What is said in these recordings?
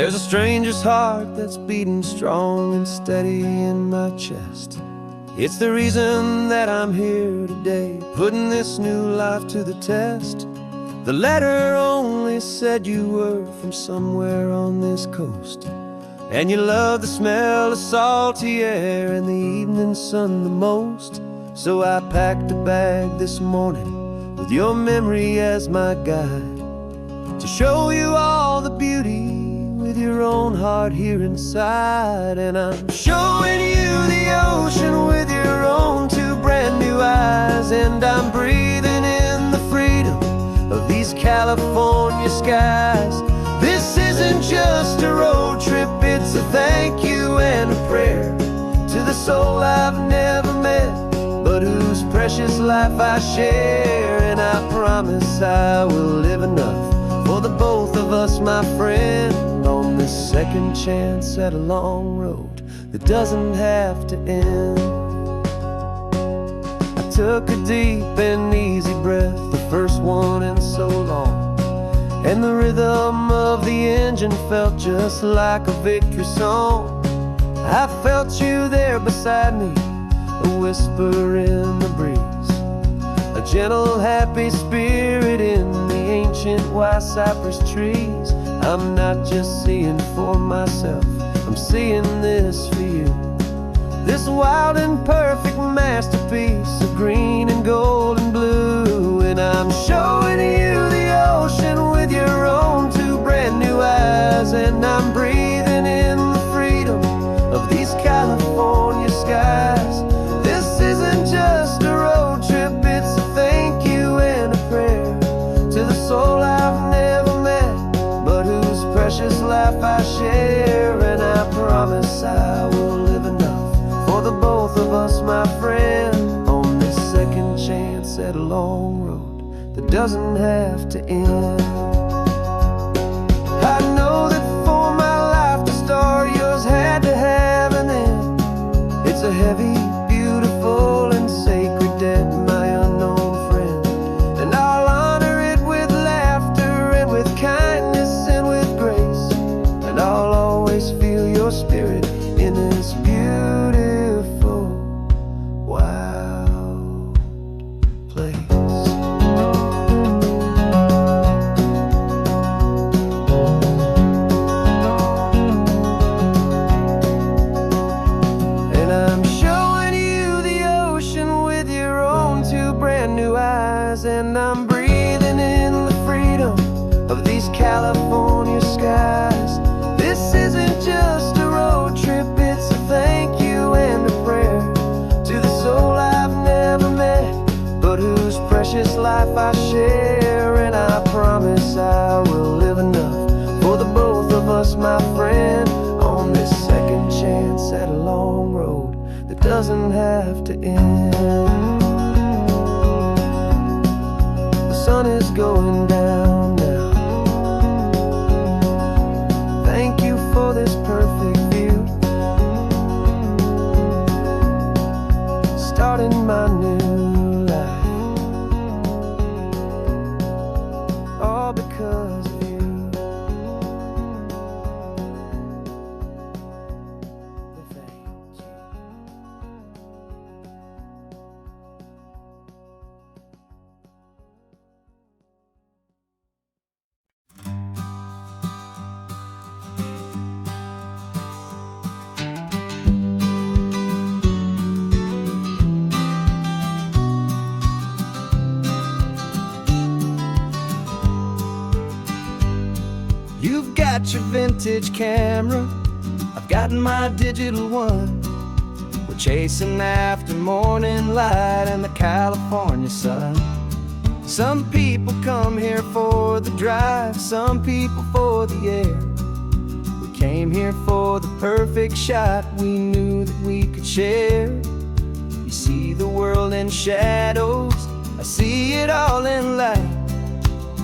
There's a stranger's heart that's beating strong and steady in my chest. It's the reason that I'm here today, putting this new life to the test. The letter only said you were from somewhere on this coast, and you love the smell of salty air and the evening sun the most. So I packed a bag this morning with your memory as my guide, to show you all the beauty with your own heart here inside. And I'm showing you the ocean with your own two brand new eyes, and I'm breathing in the freedom of these California skies. This isn't just a road trip, it's a thank you and a prayer to the soul I've never met, but whose precious life I share. And I promise I will live enough for the both of us, my friend, on this second chance at a long road that doesn't have to end. I took a deep and easy breath, the first one in so long, and the rhythm of the engine felt just like a victory song. I felt you there beside me, a whisper in the breeze, a gentle happy spirit in the ancient white cypress trees. I'm not just seeing for myself, I'm seeing this for you, this wild and perfect masterpiece of green and gold and blue. And I'm showing you the ocean with your own two brand new eyes, and I'm breathing in the freedom of these California skies. This isn't just a road trip, it's a thank you and a prayer to the soul I've never met, but whose precious life I share. And I promise I will live enough for the both of us, my friend, on this second chance at a long road that doesn't have to end. I know that for my life to start, yours had to have an end. It's a heavy, beautiful, and sacred debt, my unknown friend, and I'll honor it with laughter and with kindness and with grace, and I'll always feel your spirit in this beautiful, wild place. And I'm showing you the ocean with your own two brand new eyes, and I'm breathing in the freedom of these California skies. This isn't just a road trip, it's a thank you and a prayer to the soul I've never met, but whose precious life I share. And I promise I will live enough for the both of us, my friend, on this second chance at a long road that doesn't have to end. The sun is going down now. Thank you for this perfect view, starting my new life, all because of you. Thank you. You've got your vintage camera, I've got my digital one. We're chasing after morning light and the California sun. Some people come here for the drive, some people for the air. We came here for the perfect shot we knew that we could share. You see the world in shadows, I see it all in light,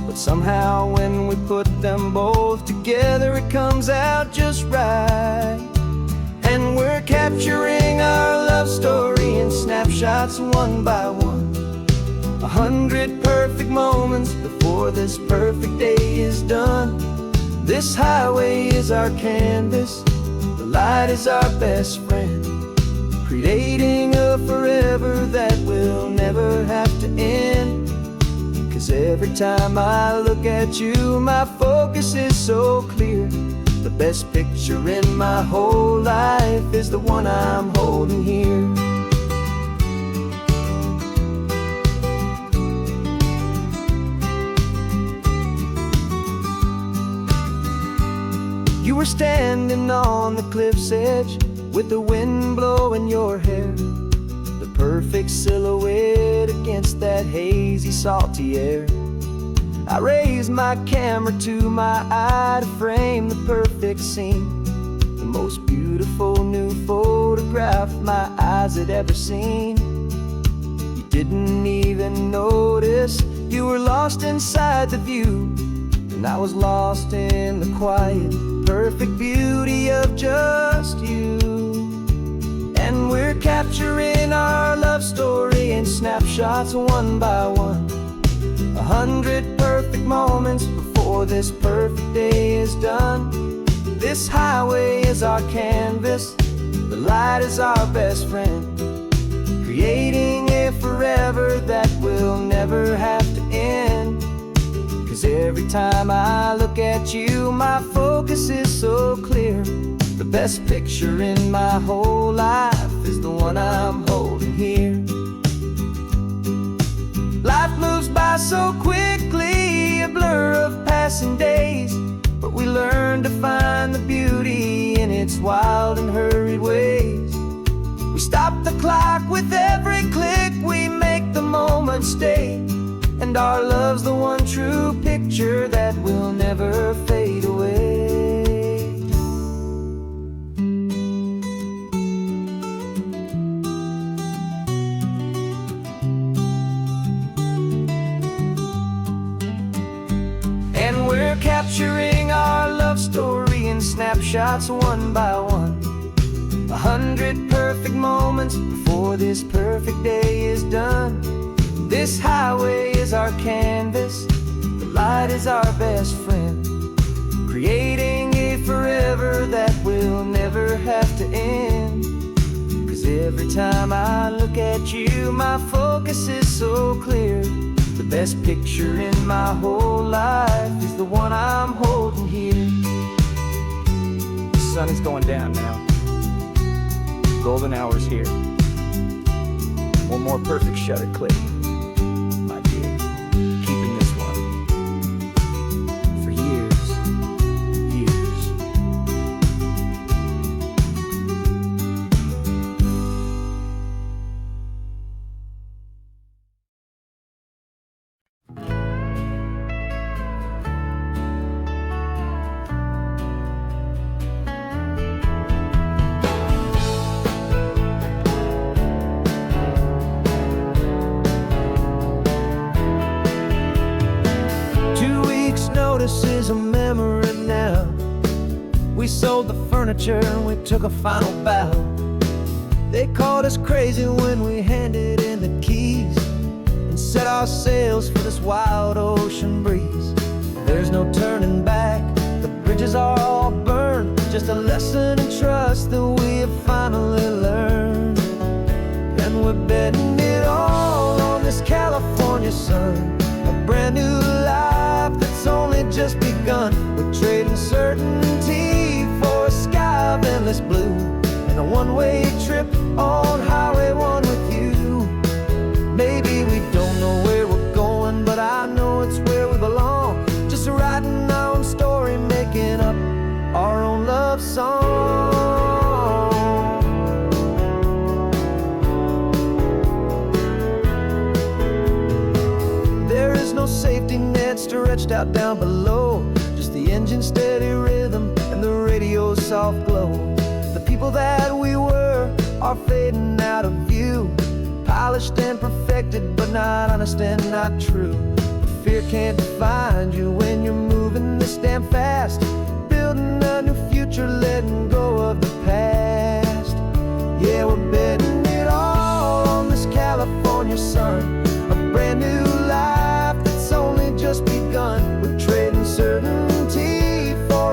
but somehow when we put them both together it comes out just right. And we're capturing our love story in snapshots one by one, 100 perfect moments before this perfect day is done. This highway is our canvas, the light is our best friend, creating a forever that will never have to end. 'Cause every time I look at you, my focus is so clear. The best picture in my whole life is the one I'm holding here. You were standing on the cliff's edge with the wind blowing your hair, the perfect silhouette against that hazy, salty air. I raised my camera to my eye to frame the perfect scene, the most beautiful new photograph my eyes had ever seen. You didn't even notice you were lost inside the view, and I was lost in the quiet, perfect beauty of just you. And we're capturing our love story in snapshots one by one, 100 perfect moments before this perfect day is done. This highway is our canvas, the light is our best friend, creating a forever that will never have to end. 'Cause every time I look at you, my focus is so clear. The best picture in my whole life is the one I'm holding here. Life moves by so quickly, a blur of passing days, but we learn to find the beauty in its wild and hurried ways. We stop the clock with every click, we make the moment stay, and our love's the one true picture that will never fade away. Capturing our love story in snapshots one by one, 100 perfect moments before this perfect day is done. This highway is our canvas, the light is our best friend, creating a forever that will never have to end. 'Cause every time I look at you, my focus is so clear. The best picture in my whole life is the one I'm holding here. The sun is going down now. Golden hour's here. One more perfect shutter click, my dear. Keeping this one for years, years. This is a memory now. We sold the furniture and we took a final bow. They called us crazy when we handed in the keys and set our sails for this wild ocean breeze. There's no turning back, the bridges are all burned, just a lesson in trust that we have finally learned. And we're betting it all on this California sun, a brand new life that's only just begun. We're trading certainty for a sky of endless blue, and a one-way trip on Highway 1 with you. Maybe we don't know where we're going, but I know it's where we belong. Just writing our own story, making up our own love song. There is no safety net stretched out down below, just the engine's steady rhythm and the radio's soft glow. The people that we were are fading out of view, polished and perfected, but not honest and not true. Fear can't find you when you're moving this damn fast, building a new future, letting go of the past. Yeah, we're betting it all on this California sun, a brand new life that's only just begun. We're trading certainty for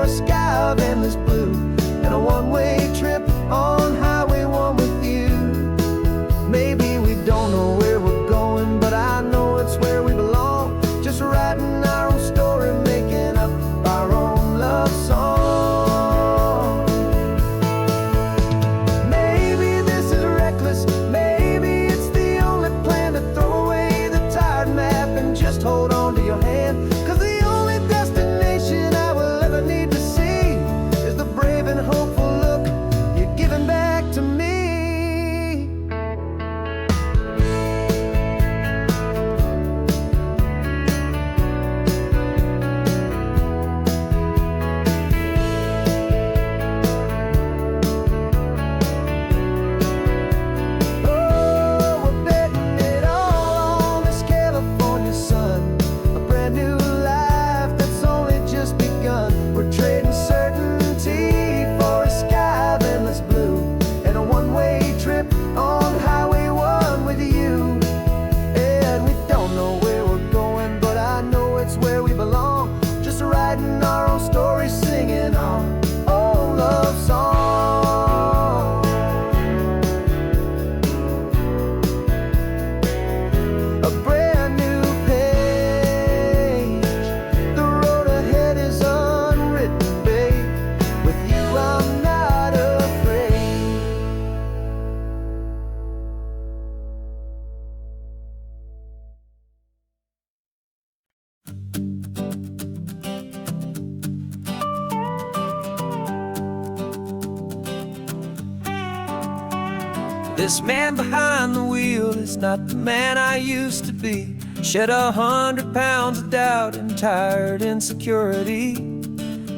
This man behind the wheel is not the man I used to be. Shed 100 pounds of doubt and tired insecurity.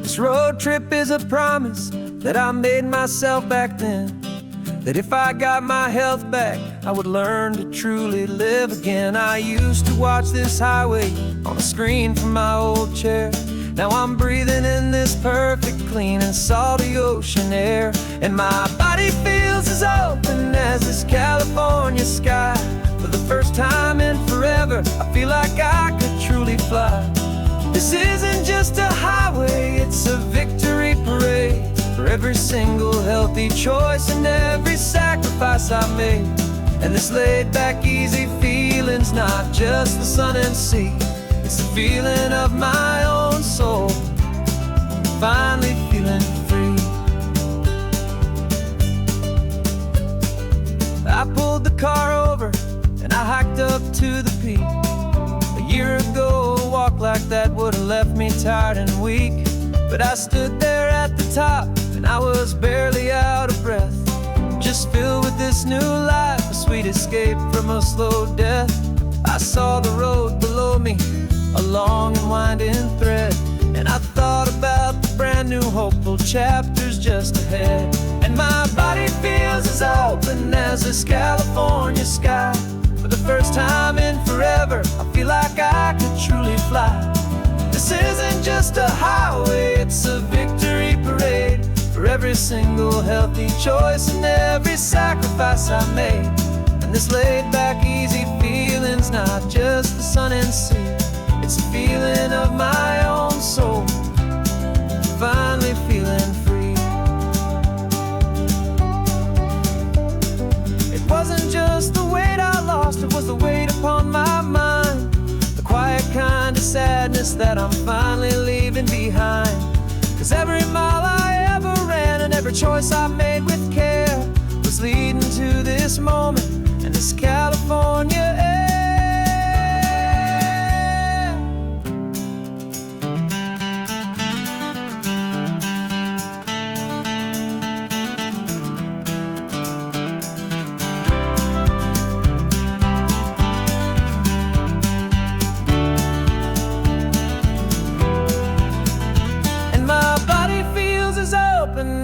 This road trip is a promise that I made myself back then, that if I got my health back, I would learn to truly live again. I used to watch this highway on a screen from my old chair. Now I'm breathing in this perfect, clean and salty ocean air. And my body feels as open as this California sky. For the first time in forever, I feel like I could truly fly. This isn't just a highway, it's a victory parade. For every single healthy choice and every sacrifice I made. And this laid back, easy feeling's not just the sun and sea. It's the feeling of my own soul, finally feeling free. I pulled the car over and I hiked up to the peak. A year ago, a walk like that would've left me tired and weak. But I stood there at the top and I was barely out of breath, just filled with this new life, a sweet escape from a slow death. I saw the road below me, a long and winding thread, and I thought about the brand new hopeful chapters just ahead. And my body feels as open as this California sky. For the first time in forever, I feel like I could truly fly. This isn't just a highway, it's a victory parade. For every single healthy choice and every sacrifice I made. And this laid back, easy feeling's not just the sun and sea. It's a feeling of my own soul, finally feeling free. It wasn't just the weight I lost, it was the weight upon my mind. The quiet kind of sadness that I'm finally leaving behind. 'Cause every mile I ever ran and every choice I made with care was leading to this moment and this California air.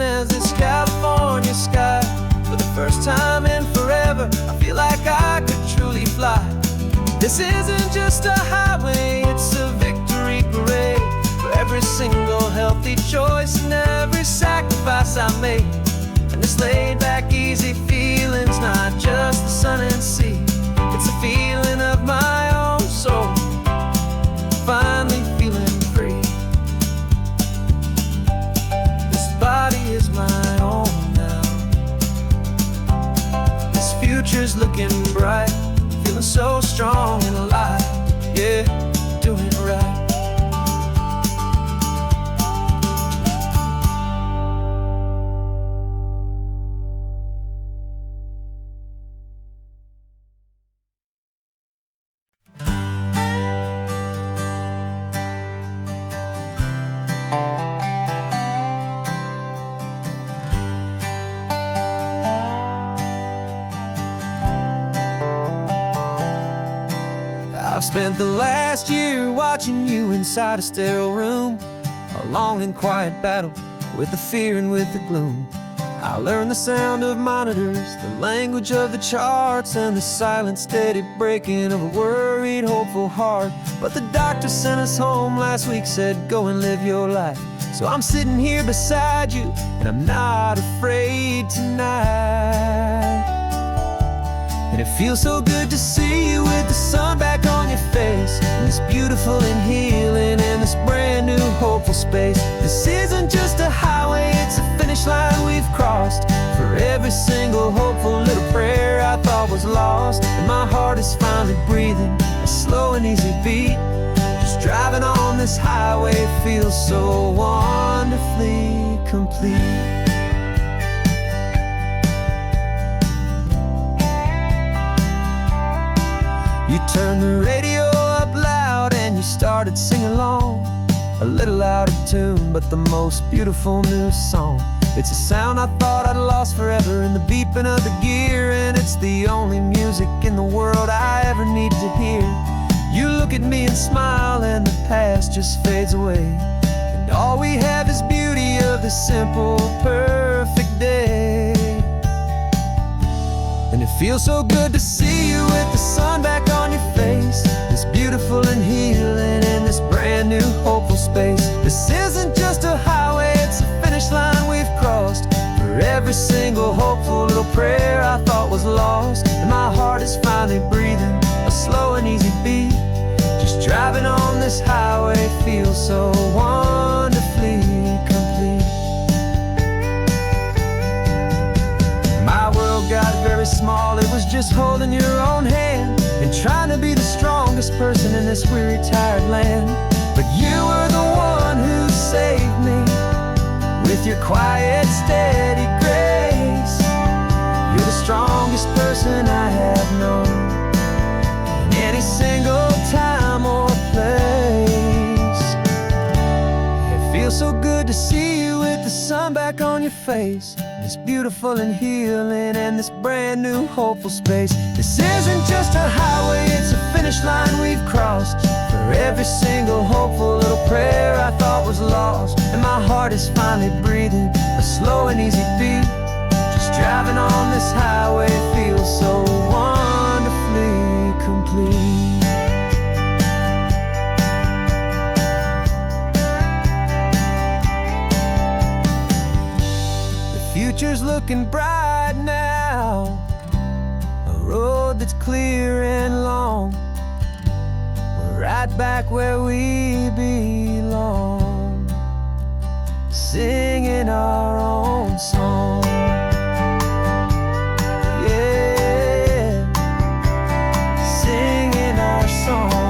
As this California sky. For the first time in forever, I feel like I could truly fly. This isn't just a highway, it's a victory parade. For every single healthy choice and every sacrifice I made. And this laid back, easy feeling's not just the sun and sea. It's a feeling of my own soul, finally feeling free. Body is my own now. This future's looking bright, feeling so strong and alive. Yeah, doing it right. I've spent the last year watching you inside a sterile room, a long and quiet battle with the fear and with the gloom. I learned the sound of monitors, the language of the charts, and the silent steady breaking of a worried, hopeful heart. But the doctor sent us home last week, said go and live your life. So I'm sitting here beside you, and I'm not afraid tonight. And it feels so good to see you with the sun back on your face, and this beautiful and healing in this brand new hopeful space. This isn't just a highway, it's a finish line we've crossed. For every single hopeful little prayer I thought was lost. And my heart is finally breathing a slow and easy beat. Just driving on this highway feels so wonderfully complete. You turned the radio up loud and you started singing along, a little out of tune, but the most beautiful new song. It's a sound I thought I'd lost forever in the beeping of the gear, and it's the only music in the world I ever need to hear. You look at me and smile, and the past just fades away, and all we have is beauty of this simple, perfect day. And it feels so good to see you with the sun back on your face, this beautiful and healing in this brand new hopeful space. This isn't just a highway, it's a finish line we've crossed. For every single hopeful little prayer I thought was lost, and my heart is finally breathing a slow and easy beat. Just driving on this highway feels so wonderfully complete. My world got very small, it was just holding your own hand and trying to be the strongest person in this weary, tired land. But you were the one who saved me with your quiet, steady grace. You're the strongest person I have known in any single time or place. It feels so good to see you with the sun back on your face, this beautiful and healing and this brand new hopeful space. This isn't just a highway, it's a finish line we've crossed. For every single hopeful little prayer I thought was lost, and my heart is finally breathing a slow and easy beat. Just driving on this highway feels so wonderfully complete. Future's looking bright now, a road that's clear and long. We're right back where we belong, singing our own song. Yeah, singing our song.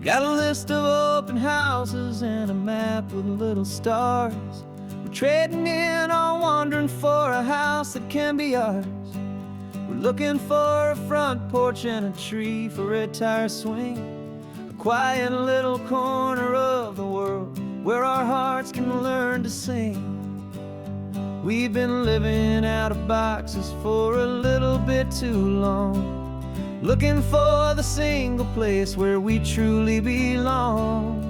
Got a list of open houses and a map with little stars. We're trading in or wandering for a house that can be ours. We're looking for a front porch and a tree for a tire swing, a quiet little corner of the world where our hearts can learn to sing. We've been living out of boxes for a little bit too long, looking for the single place where we truly belong.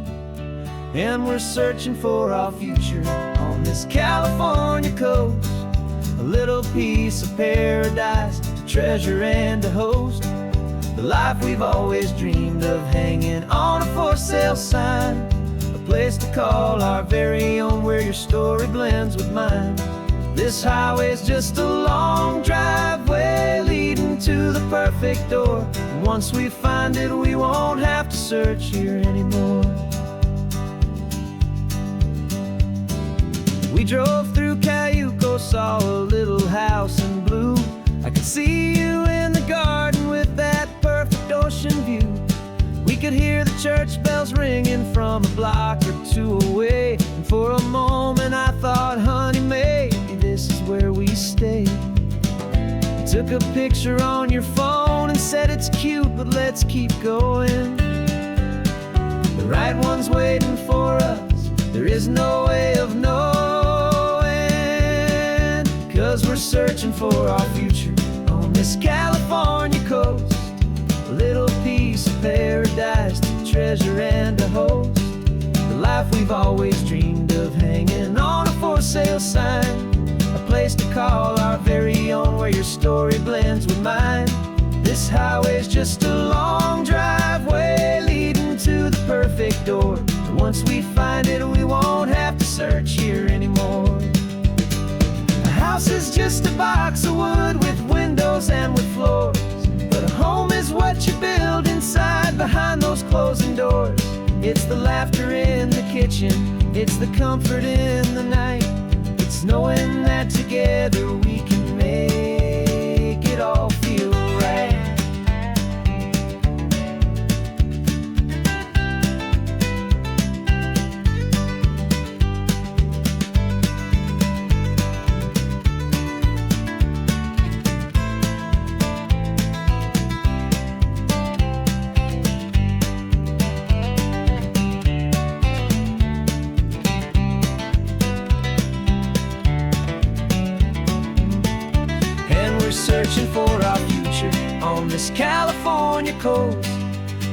And we're searching for our future on this California coast, a little piece of paradise to treasure and to host, the life we've always dreamed of, hanging on a for sale sign, a place to call our very own where your story blends with mine. This highway's just a long driveway leading to the perfect door, and once we find it we won't have to search here anymore. We drove through Cayuco, saw a little house in blue. I could see you in the garden with that perfect ocean view. We could hear the church bells ringing from a block or two away, and for a moment I thought, honey, maybe this is where we stay. You took a picture on your phone and said it's cute, but let's keep going. The right one's waiting for us, there is no way of knowing, 'cause we're searching for our future on this California coast, a little piece of paradise to treasure and to host, the life we've always dreamed of, hanging on a for sale sign, a place to call our very own where your story blends with mine. This highway's just a long driveway leading to the perfect door, and once we find it we won't have to search here anymore. A house is just a box of wood with windows and with floors, but a home is what you build inside behind those closing doors. It's the laughter in the kitchen, it's the comfort in the night, it's knowing that together we can make it all feel right. searching for our future on this California coast.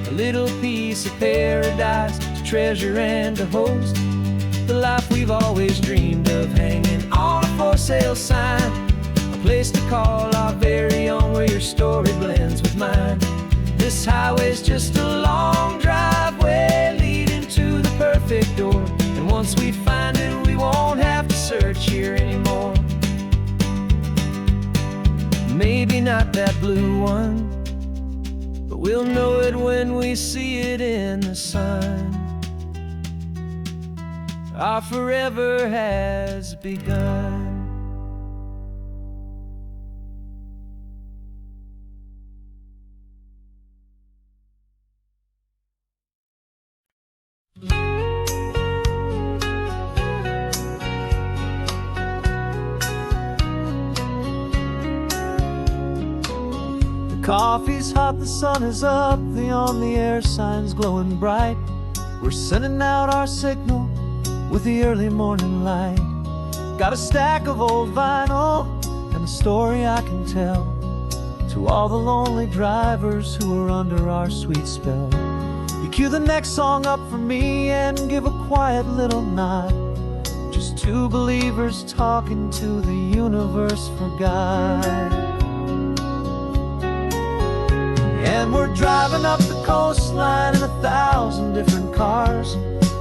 A little piece of paradise to treasure and to host. The life we've always dreamed of, hanging on a for sale sign. A place to call our very own, where your story blends with mine. This highway's just a long driveway leading to the perfect door. And once we find it, we won't have to search here anymore. Maybe not that blue one, but we'll know it when we see it in the sun. Our forever has begun. Coffee's hot, the sun is up, the on-the-air sign's glowing bright. We're sending out our signal with the early morning light. Got a stack of old vinyl and a story I can tell to all the lonely drivers who are under our sweet spell. You cue the next song up for me and give a quiet little nod. Just two believers talking to the universe for God. And we're driving up the coastline in 1,000 different cars,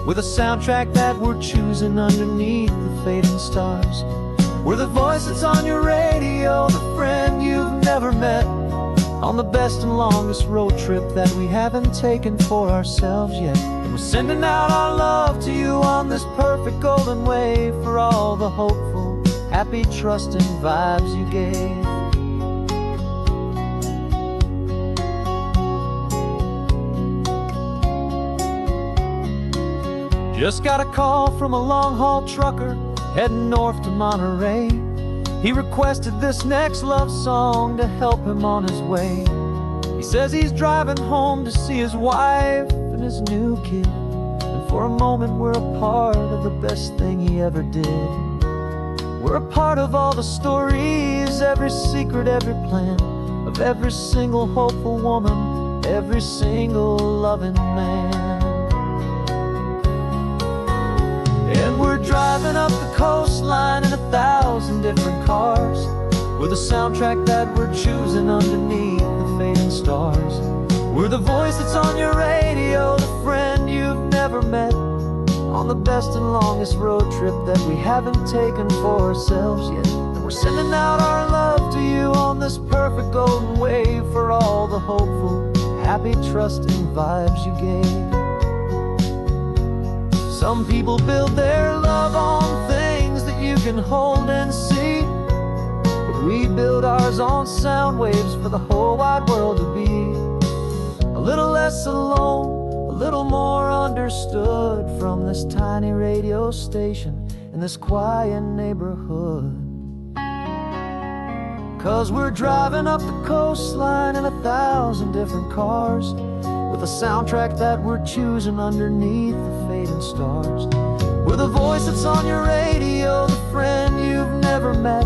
with a soundtrack that we're choosing underneath the fading stars. We're the voice that's on your radio, the friend you've never met, on the best and longest road trip that we haven't taken for ourselves yet. And we're sending out our love to you on this perfect golden wave, for all the hopeful, happy, trusting vibes you gave. Just got a call from a long-haul trucker heading north to Monterey. He requested this next love song to help him on his way. He says he's driving home to see his wife and his new kid, and for a moment we're a part of the best thing he ever did. We're a part of all the stories, every secret, every plan, of every single hopeful woman, every single loving man. And we're driving up the coastline in 1,000 different cars, with a soundtrack that we're choosing underneath the fading stars. We're the voice that's on your radio, the friend you've never met, on the best and longest road trip that we haven't taken for ourselves yet. And we're sending out our love to you on this perfect golden wave, for all the hopeful, happy, trusting vibes you gave. Some people build their love on things that you can hold and see, but we build ours on sound waves for the whole wide world to be a little less alone, a little more understood, from this tiny radio station in this quiet neighborhood. 'Cause we're driving up the coastline in 1,000 different cars, with a soundtrack that we're choosing underneath the fading stars. We're the voice that's on your radio, the friend you've never met,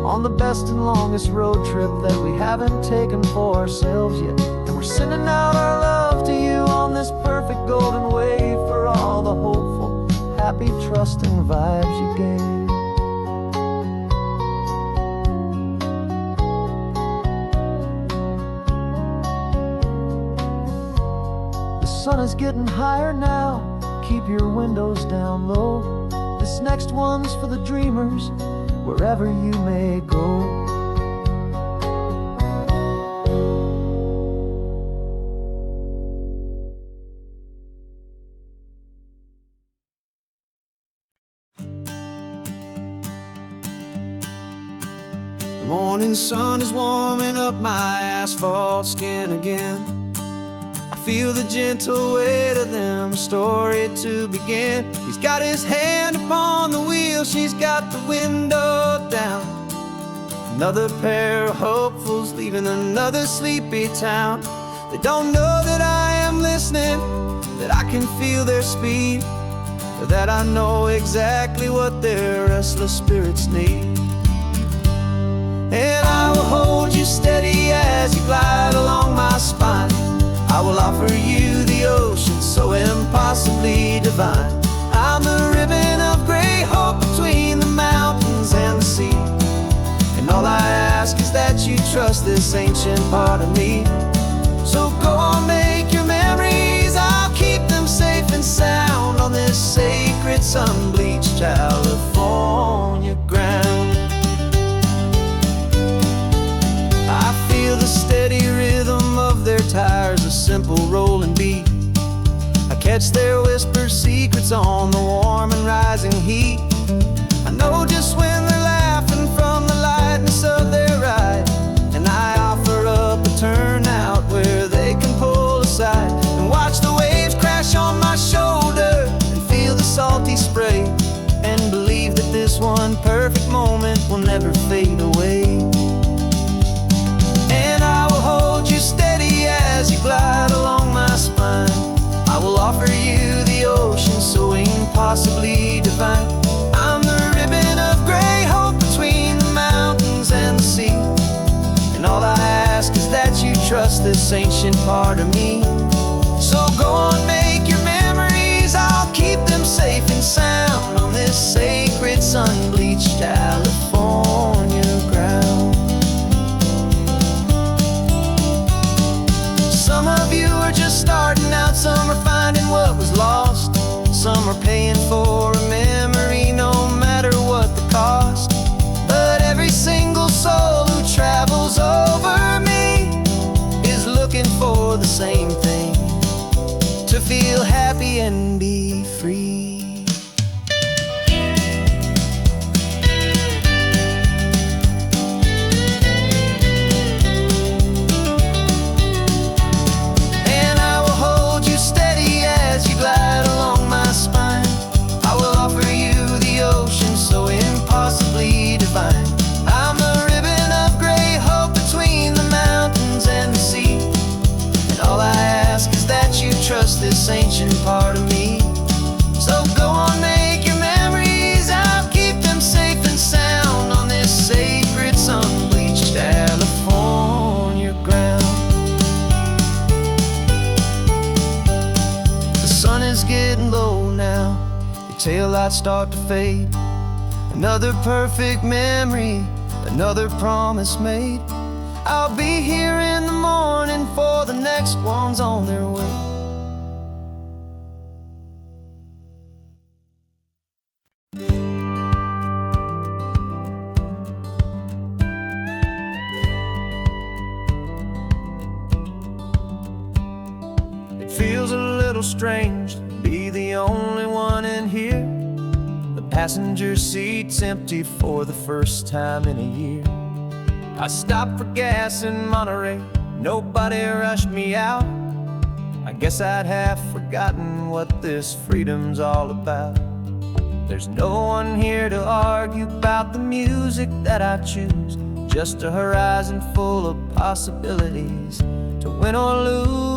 on the best and longest road trip that we haven't taken for ourselves yet. And we're sending out our love to you on this perfect golden wave, for all the hopeful, happy, trusting vibes you gave. The sun is getting higher now, keep your windows down low. This next one's for the dreamers, wherever you may go. The morning sun is warming up my asphalt skin again. Feel the gentle weight of them, story to begin. He's got his hand upon the wheel, she's got the window down. Another pair of hopefuls leaving another sleepy town. They don't know that I am listening, that I can feel their speed, or that I know exactly what their restless spirits need. And I will hold you steady as you glide along my spine. I will offer you the ocean so impossibly divine. I'm the ribbon of gray hope between the mountains and the sea. And all I ask is that you trust this ancient part of me. So go on, make your memories, I'll keep them safe and sound on this sacred sun-bleached California ground. I feel the steady rhythm of their tires, a simple rolling beat. I catch their whispered secrets on the warm and rising heat. I know just when they're laughing from the lightness of their ride, and I offer up a turnout where they can pull aside and watch the waves crash on my shoulder and feel the salty spray, and believe that this one perfect moment will never fade away. And I will hold you steady as you glide along my spine. I will offer you the ocean so impossibly divine. I'm the ribbon of gray hope between the mountains and the sea. And all I ask is that you trust this ancient part of me. So go on, make your memories, I'll keep them safe and sound on this sacred sun-bleached California ground. Some of you are just starting out, some are finding what was lost, some are paying for a memory no matter what the cost. But every single soul who travels over me is looking for the same thing, to feel happy and be free. Trust this ancient part of me. So go on, make your memories, I'll keep them safe and sound on this sacred sun-bleached California ground. The sun is getting low now, the taillights start to fade. Another perfect memory, another promise made. I'll be here in the morning for the next ones on their way. Feels a little strange to be the only one in here. The passenger seat's empty for the first time in a year. I stopped for gas in Monterey, nobody rushed me out. I guess I'd half forgotten what this freedom's all about. There's no one here to argue about the music that I choose, just a horizon full of possibilities to win or lose.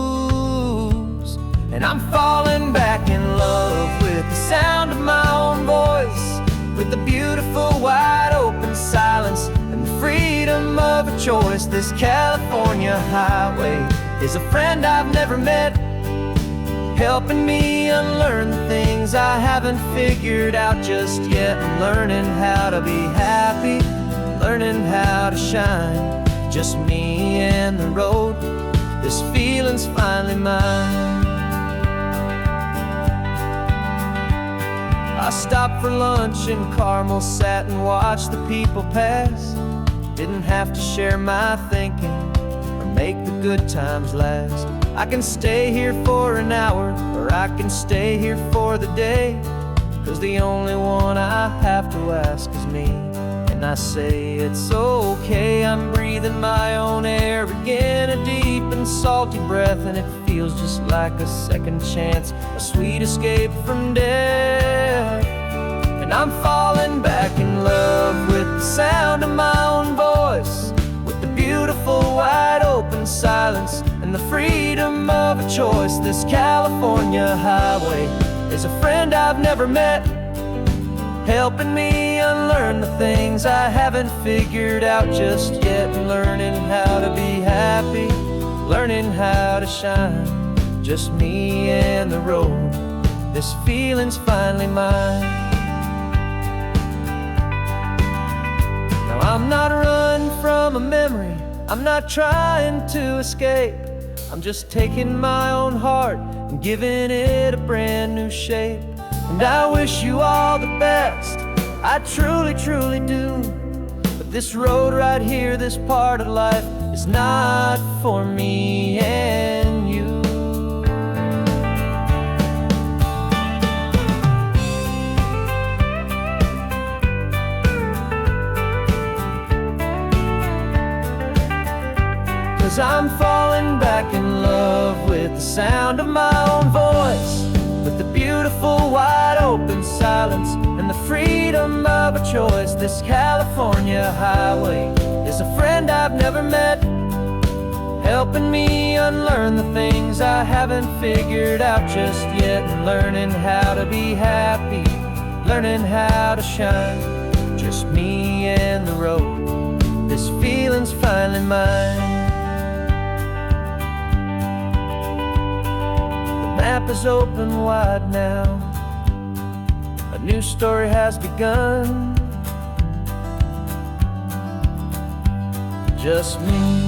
And I'm falling back in love with the sound of my own voice, with the beautiful wide open silence and the freedom of a choice. This California highway is a friend I've never met, helping me unlearn the things I haven't figured out just yet. I'm learning how to be happy, learning how to shine, just me and the road. This feeling's finally mine. I stopped for lunch in Carmel, sat and watched the people pass. Didn't have to share my thinking or make the good times last. I can stay here for an hour, or I can stay here for the day, 'cause the only one I have to ask is me. And I say it's okay, I'm breathing my own air again, a deep and salty breath, and it feels just like a second chance, a sweet escape from death. And I'm falling back in love with the sound of my own voice, with the beautiful wide open silence and the freedom of a choice. This California highway is a friend I've never met, helping me unlearn the things I haven't figured out just yet, and learning how to be happy, learning how to shine. Just me and the road, this feeling's finally mine. Now I'm not running from a memory, I'm not trying to escape. I'm just taking my own heart and giving it a brand new shape. And I wish you all the best, I truly, truly do. But this road right here, this part of life, is not for me and you. 'Cause I'm falling back in love with the sound of my own voice, with the beautiful wide open silence and the freedom of a choice. This California highway is a friend I've never met, helping me unlearn the things I haven't figured out just yet, and learning how to be happy, learning how to shine. Just me and the road, this feeling's finally mine. The map is open wide now, a new story has begun. Just me.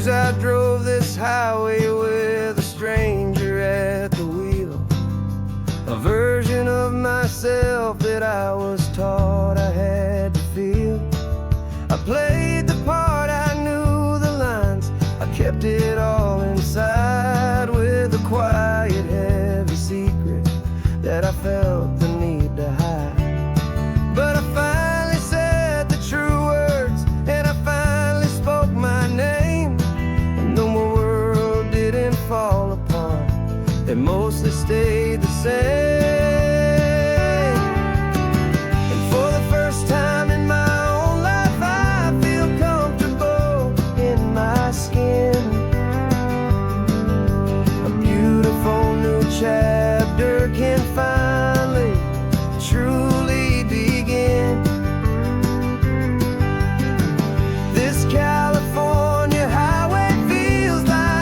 I drove this highway with a stranger at the wheel, a version of myself that I was taught I had to feel. I played the part, I knew the lines, I kept it all inside with a quiet, heavy secret that I felt the need to hide. But I finally said the true words, and I finally spoke my name. Fall apart, they mostly stayed the same. And for the first time in my own life, I feel comfortable in my skin. A beautiful new chapter can finally, truly begin. This California highway feels like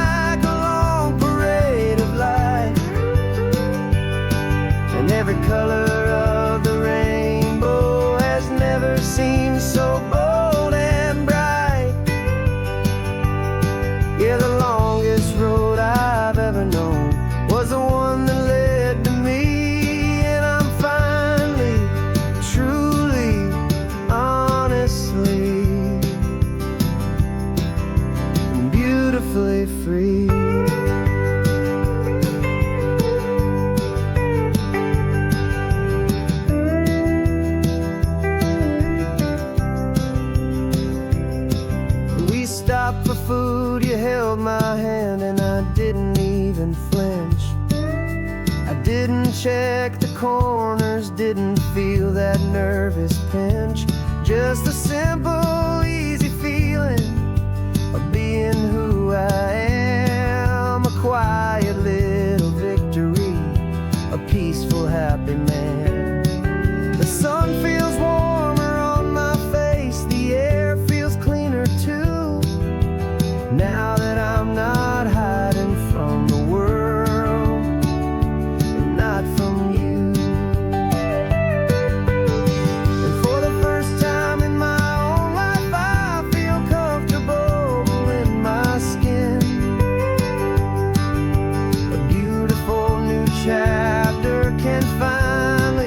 every color of the rainbow has never seemed so bold and bright. Yeah, the longest road I've ever known was the one that led to me. And I'm finally, truly, honestly, beautifully free. Stopped for food, you held my hand, and I didn't even flinch. I didn't check the corners, didn't feel that nervous pinch. Just a simple, easy feeling of being who I am. A quiet little victory, a peaceful, happy man. The sun feels warmer on my face, the air feels cleaner too. Now that I'm not hiding from the world, and not from you. And for the first time in my own life, I feel comfortable in my skin. A beautiful new chapter can finally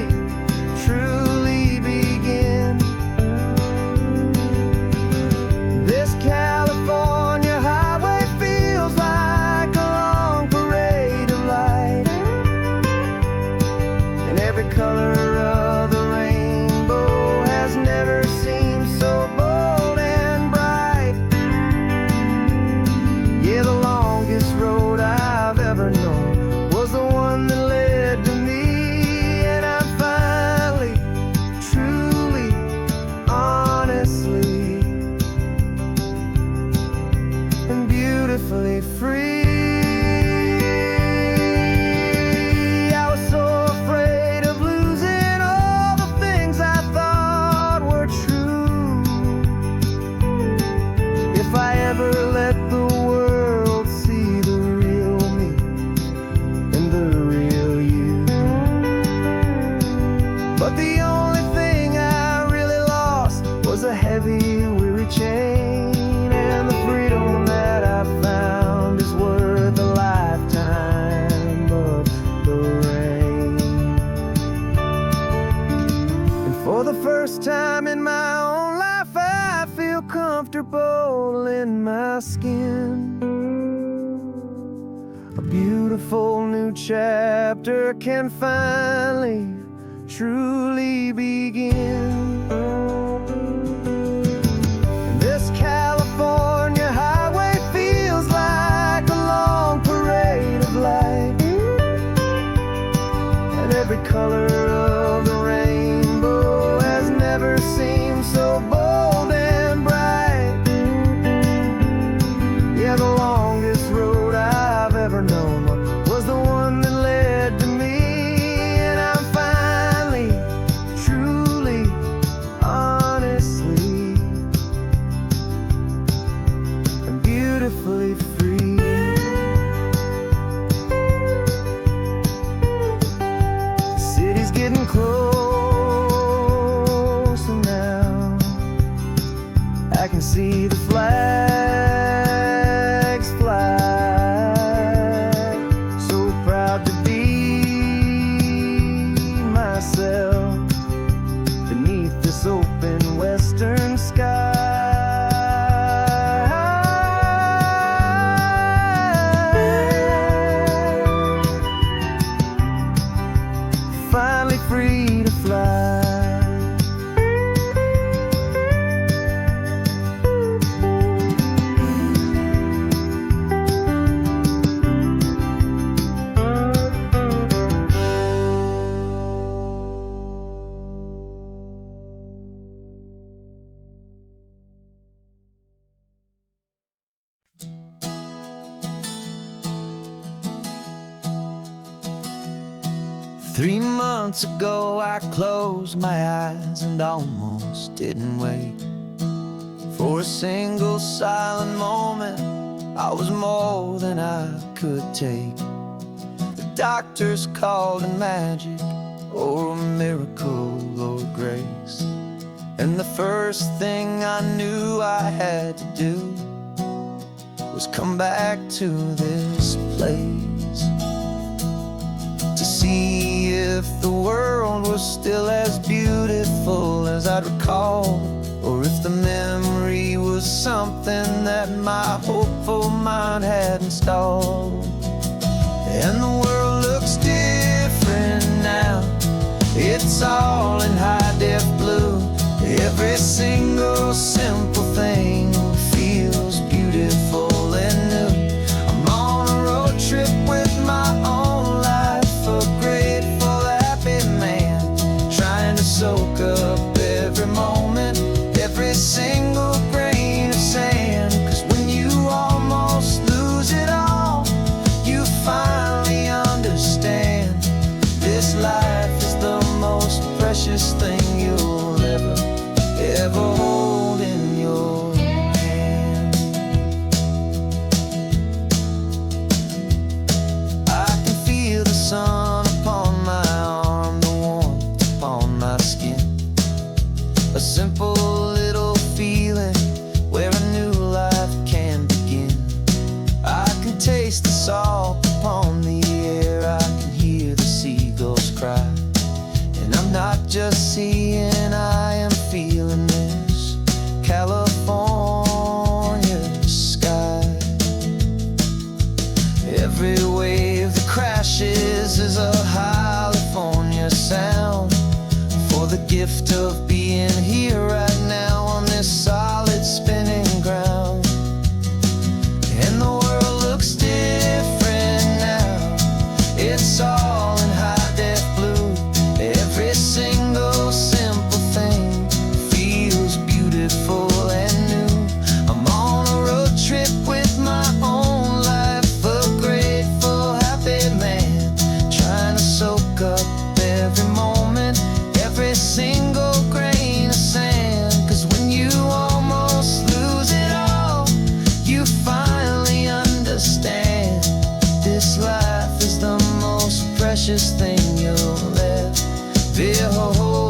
But the only thing I really lost was a heavy, weary chain. And the freedom that I found is worth a lifetime of the rain. And for the first time in my own life, I feel comfortable in my skin. A beautiful new chapter can finally, truly begin. This California highway feels like a long parade of light, and every color of the rainbow has never seemed so bold and bright. Yeah, the longest road I've ever known was the one that led to me. And I'm finally, truly, honestly, and beautifully free. The city's getting closer now. I can see the flags fly. So proud to be myself beneath this open western sky. Finally free to fly. 3 months ago I closed my eyes and almost didn't wait for a single silent moment. I was more than I could take. The doctors called it magic, or a miracle, or grace. And the first thing I knew I had to do was come back to this place, to see if the world was still as beautiful as I'd recall, or if the memory was something that my hopeful mind had installed. And the world looks different now. It's all in high-def blue. Every single simple thing feels beautiful and new. I'm on a road trip with my own life, a grateful, happy man, trying to soak up every moment, every single grain of sand. 'Cause when you almost lose it all, you finally understand this life is the most precious thing you'll ever hold in your hand. I can feel the sun upon my arm, the warmth upon my skin, a simple little feeling where a new life can begin. I can taste the salt upon the air, I can hear the seagulls cry, and I'm not just seeing, I am feeling this California sky. Every wave that crashes is a California sound, for the gift of being here right now on this solid spinning ground. And the world looks different now. It's all in high-def blue. Every single simple thing feels beautiful and new. I'm on a road trip with my own life, a grateful, happy man, trying to soak up every moment, every single grain of sand. 'Cause when you almost lose it all, you finally understand this life is the most precious thing you'll ever hold.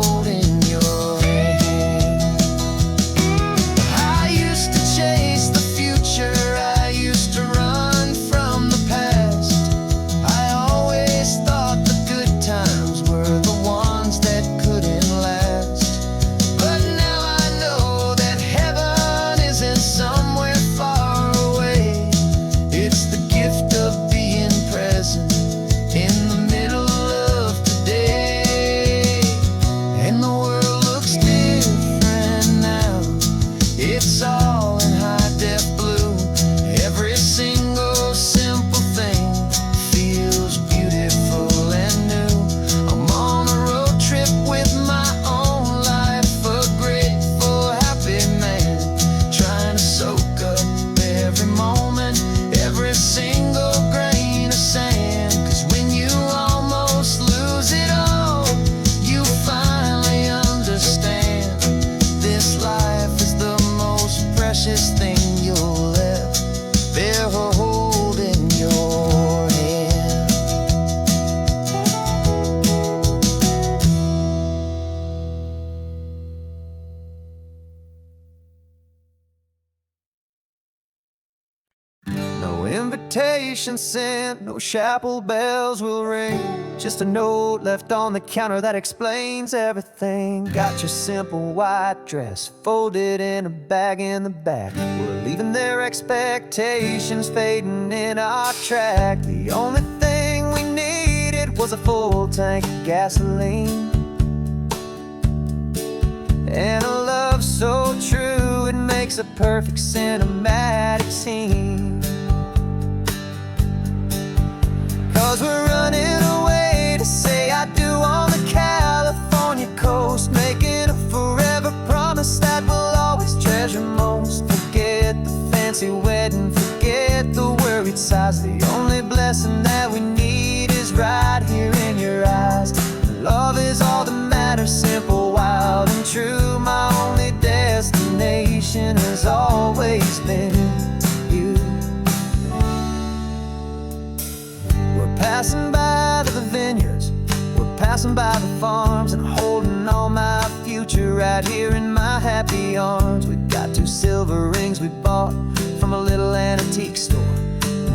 invitation sent, no chapel bells will ring. Just a note left on the counter that explains everything. Got your simple white dress folded in a bag in the back. We're leaving their expectations fading in our track. The only thing we needed was a full tank of gasoline, and a love so true it makes a perfect cinematic scene. 'Cause we're running away to say I do on the California coast, making a forever promise that we'll always treasure most. Forget the fancy wedding, forget the worried sighs. The only blessing that we need is right here in your eyes. Love is all that matters, simple, wild, and true. My only destination has always been you. We're passing by the vineyards, we're passing by the farms, and holding all my future right here in my happy arms. We've got 2 silver rings we bought from a little antique store.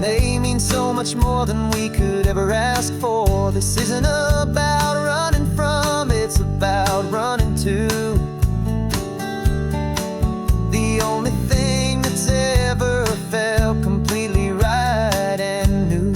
They mean so much more than we could ever ask for. This isn't about running from, it's about running to the only thing that's ever felt completely right and new.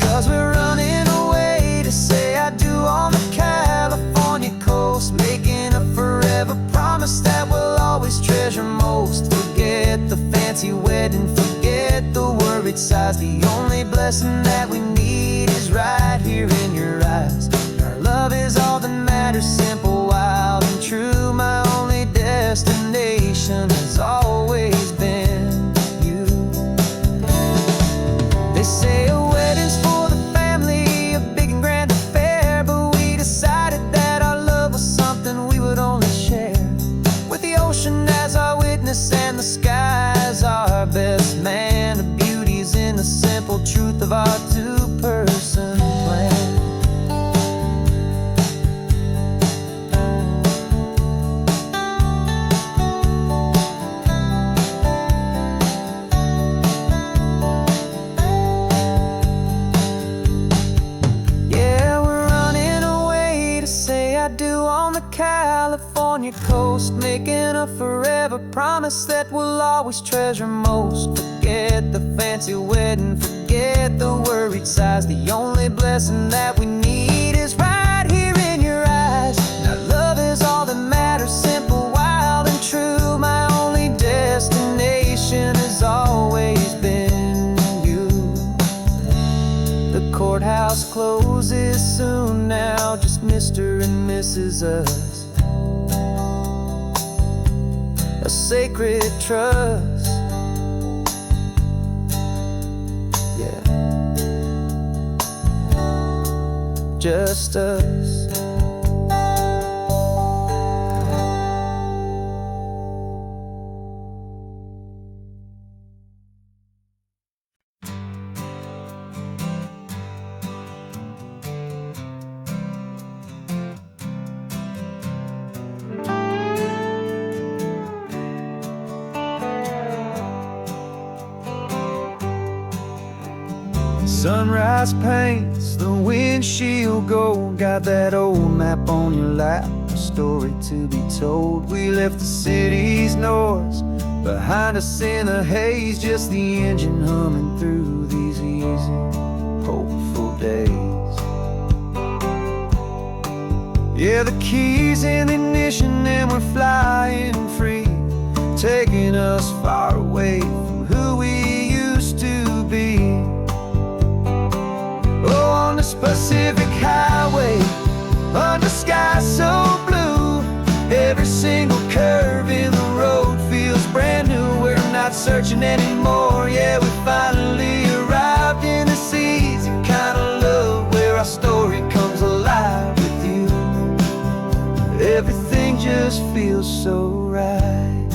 'Cause we're running away to say I do on the California coast, making a forever promise that we'll always treasure most. Forget the fancy wedding, forget the worried sighs. The only blessing that we need is right here in your eyes. Our love is all that matters, simple, wild, and true. My only destination has always been you. They say a wedding's for the family, a big and grand affair, but we decided that our love was something we would only share with the ocean as our witness and the sky as our best man. The beauty's in the simple truth of our 2-person plan. Yeah, we're running away to say I do on the California coast, making a forever promise that we'll always treasure most. Forget the fancy wedding, forget the worried sighs. The only blessing that we need is right here in your eyes. Now love is all that matters, simple, wild, and true. My only destination has always been you. The courthouse closes soon now, just Mr. and Mrs. Us. A sacred trust, yeah, just us. Sunrise paints the windshield gold. Got that old map on your lap, a story to be told. We left the city's noise behind us in the haze, just the engine humming through these easy, hopeful days. Yeah, the keys in the ignition and we're flying free, taking us far away from who we used to be. Oh, on this Pacific highway, under sky so blue, every single curve in the road feels brand new. We're not searching anymore, yeah, we finally arrived in this easy kind of love where our story comes alive with you. Everything just feels so right.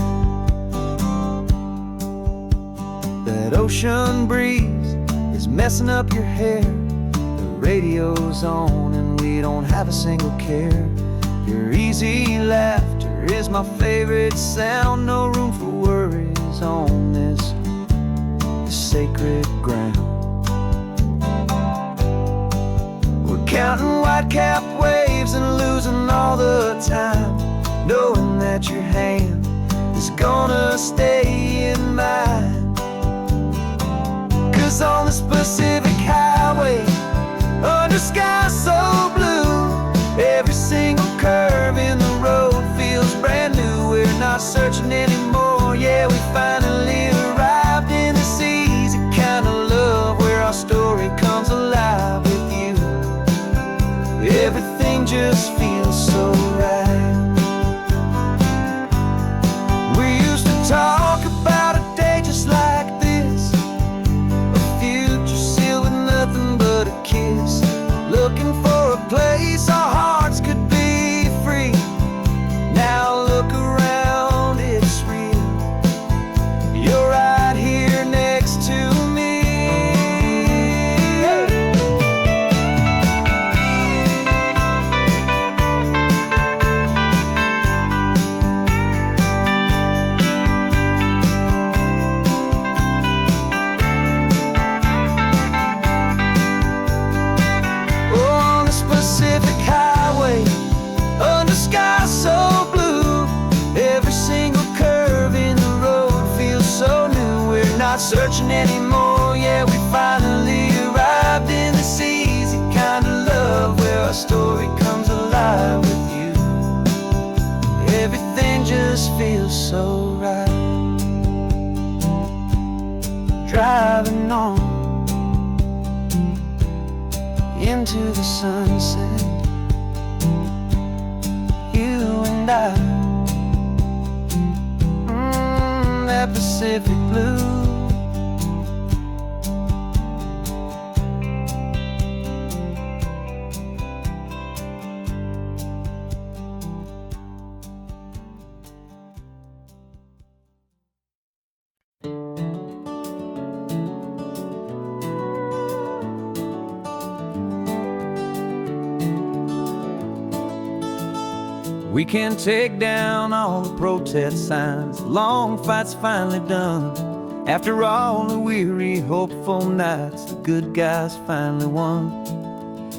That ocean breeze is messing up your hair, radio's on and we don't have a single care. Your easy laughter is my favorite sound, no room for worries on this the sacred ground. We're counting white-capped waves and losing all the time, knowing that your hand is gonna stay in mine. 'Cause on this Pacific highway, under sky so blue, every single curve in the road feels brand new. We're not searching anymore, yeah, we finally arrived in this easy kind of love, where our story comes alive with you. Everything just feels so right. We used to talk about a day just like this, a future sealed with nothing but a kiss, looking for a place our hearts could be free. Now look around, it's real. You're right here next to me. On this Pacific highway, under sky so blue, every single curve in the road feels so new. We're not searching anymore, yeah, we finally arrived in this easy kind of love, where our story comes alive with you. Everything just feels so right. Driving on into the sunset, you and I, that Pacific blue. We can take down all the protest signs, long fight's finally done. After all the weary, hopeful nights, the good guys finally won.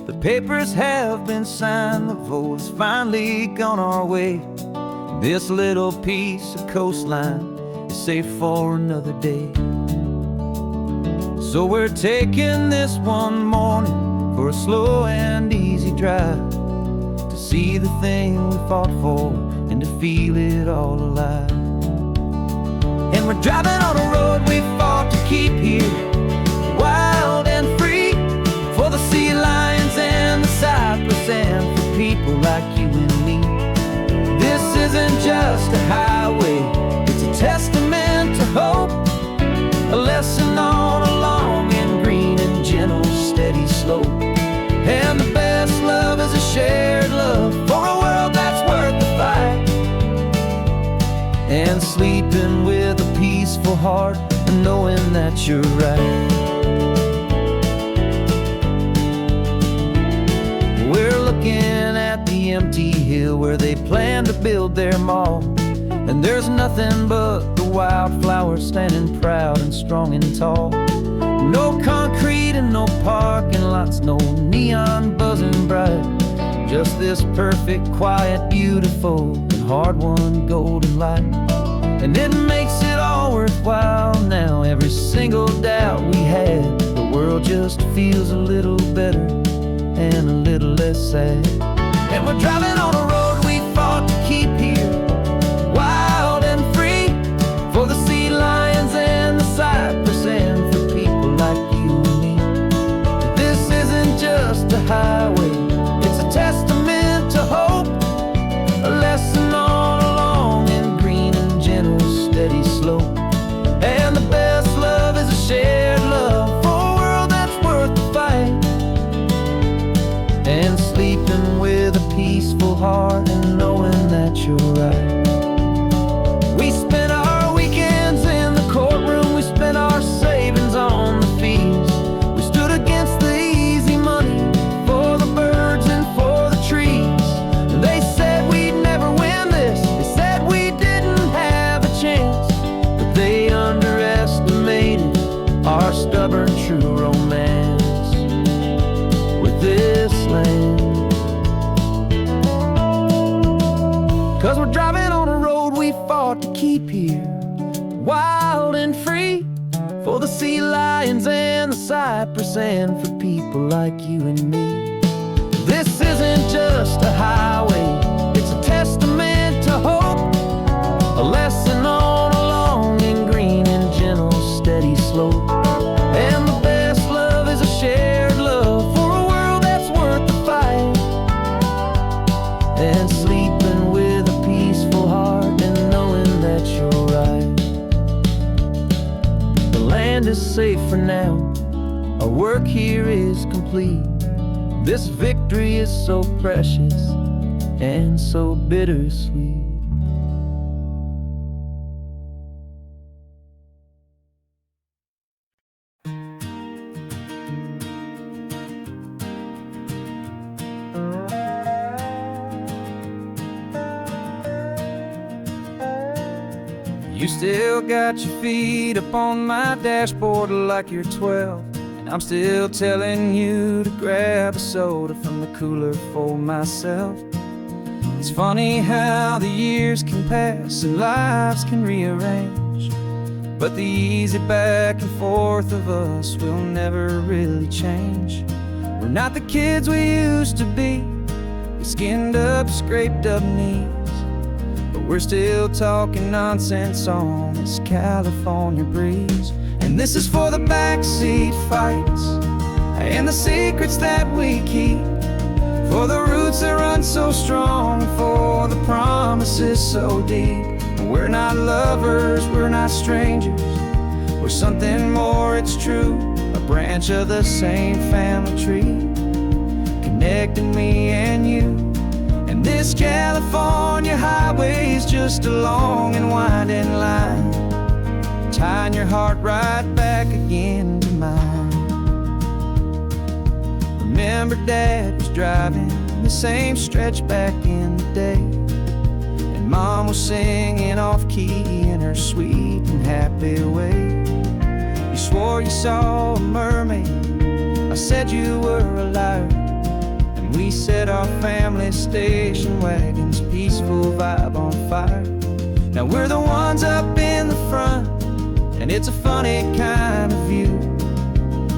The papers have been signed, the vote has finally gone our way. This little piece of coastline is safe for another day. So we're taking this one morning for a slow and easy drive, to see the thing we fought for and to feel it all alive. And we're driving on a road we fought to keep here, wild and free, for the sea lions and the cypress and for people like you and me. This isn't just a highway, it's a testament to hope, a lesson on a long and green and gentle steady slope. And the best love is a shared love for a world that's worth the fight, and sleeping with a peaceful heart and knowing that you're right. We're looking at the empty hill where they plan to build their mall, and there's nothing but the wildflowers standing proud and strong and tall. No concrete and no parking lots, no neon buzzing bright, just this perfect, quiet, beautiful, and hard-won golden light. And it makes it all worthwhile now, every single doubt we had. The world just feels a little better and a little less sad. And we're driving on a road we fought to keep here, wild and free, for the sea lions and the cypress and for people like you and me. This isn't just a highway, it's a testament to hope, a lesson on a long and green and gentle steady slope. And the best love is a shared love for a world that's worth the fight, and sleeping with a peaceful heart and knowing that you're right. We spent our weekends in the courtroom, we spent our savings on the fees. We stood against the easy money for the birds and for the trees. And they said we'd never win this, they said we didn't have a chance, but they underestimated fought to keep here, wild and free, for the sea lions and the cypress, and for people like you and me. This isn't just a highway, it's a testament to hope, a lesson on a long and green and gentle steady slope. And the best love is a shared love for a world that's worth the fight, and sleeping with a peaceful heart and knowing that you're right. The land is safe for now, our work here is complete. This victory is so precious and so bittersweet. You still got your feet up on my dashboard like you're 12, and I'm still telling you to grab a soda from the cooler for myself. It's funny how the years can pass and lives can rearrange, but the easy back and forth of us will never really change. We're not the kids we used to be, with skinned up, scraped up knees, but we're still talking nonsense on this California breeze. And this is for the backseat fights and the secrets that we keep, for the roots that run so strong, for the promises so deep. We're not lovers, we're not strangers, we're something more, it's true, a branch of the same family tree, connecting me and you. And this California highway is just a long and winding line, tying your heart right back again to mine. Remember Dad was driving the same stretch back in the day, and Mom was singing off-key in her sweet and happy way. You swore you saw a mermaid, I said you were a liar, and we set our family station wagon's peaceful vibe on fire. Now we're the ones up in the front, and it's a funny kind of view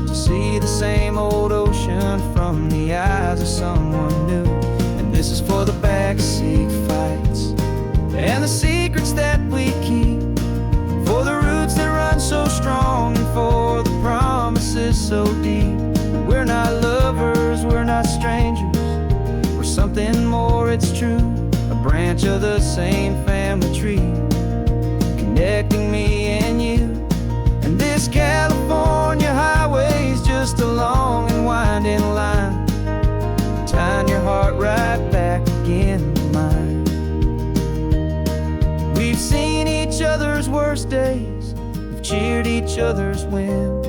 to see the same old ocean from the eyes of someone new. And this is for the backseat fights and the secrets that we keep, for the roots that run so strong, and for the promises so deep. We're not lovers, we're not strangers, we're something more, it's true, a branch of the same family tree, connecting me and you. And this California highway is just a long and winding line, tying your heart right back again to mine. We've seen each other's worst days, we've cheered each other's wins,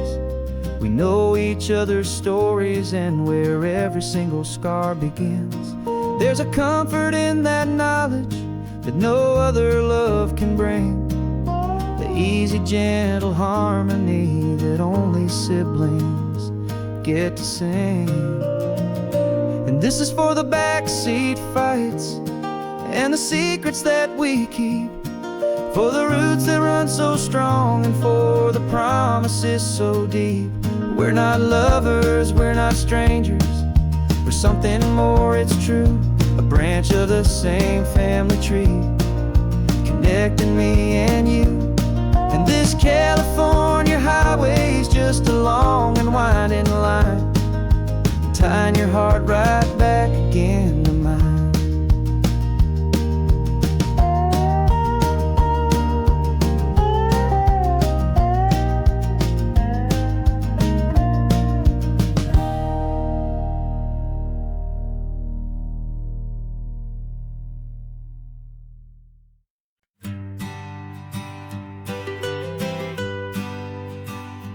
we know each other's stories and where every single scar begins. There's a comfort in that knowledge that no other love can bring, the easy, gentle harmony that only siblings get to sing. And this is for the backseat fights and the secrets that we keep, for the roots that run so strong, and for the promises so deep. We're not lovers, we're not strangers, we're something more, it's true, a branch of the same family tree, connecting me and you. And this California highway is just a long and winding line, tying your heart right back again to mine.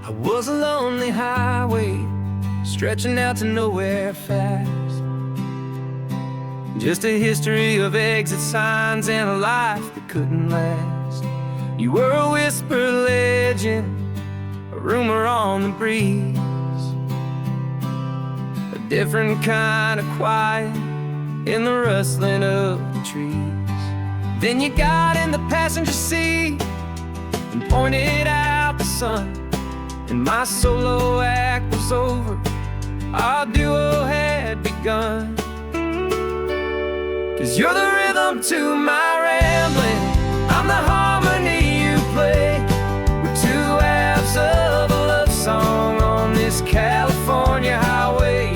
I was a lonely highway, stretching out to nowhere fast, just a history of exit signs and a life that couldn't last. You were a whisper legend, a rumor on the breeze, a different kind of quiet in the rustling of the trees. Then you got in the passenger seat and pointed out the sun, and my solo act was over, our duo had begun. 'Cause you're the rhythm to my rambling, I'm the harmony you play. We're two halves of a love song on this California highway,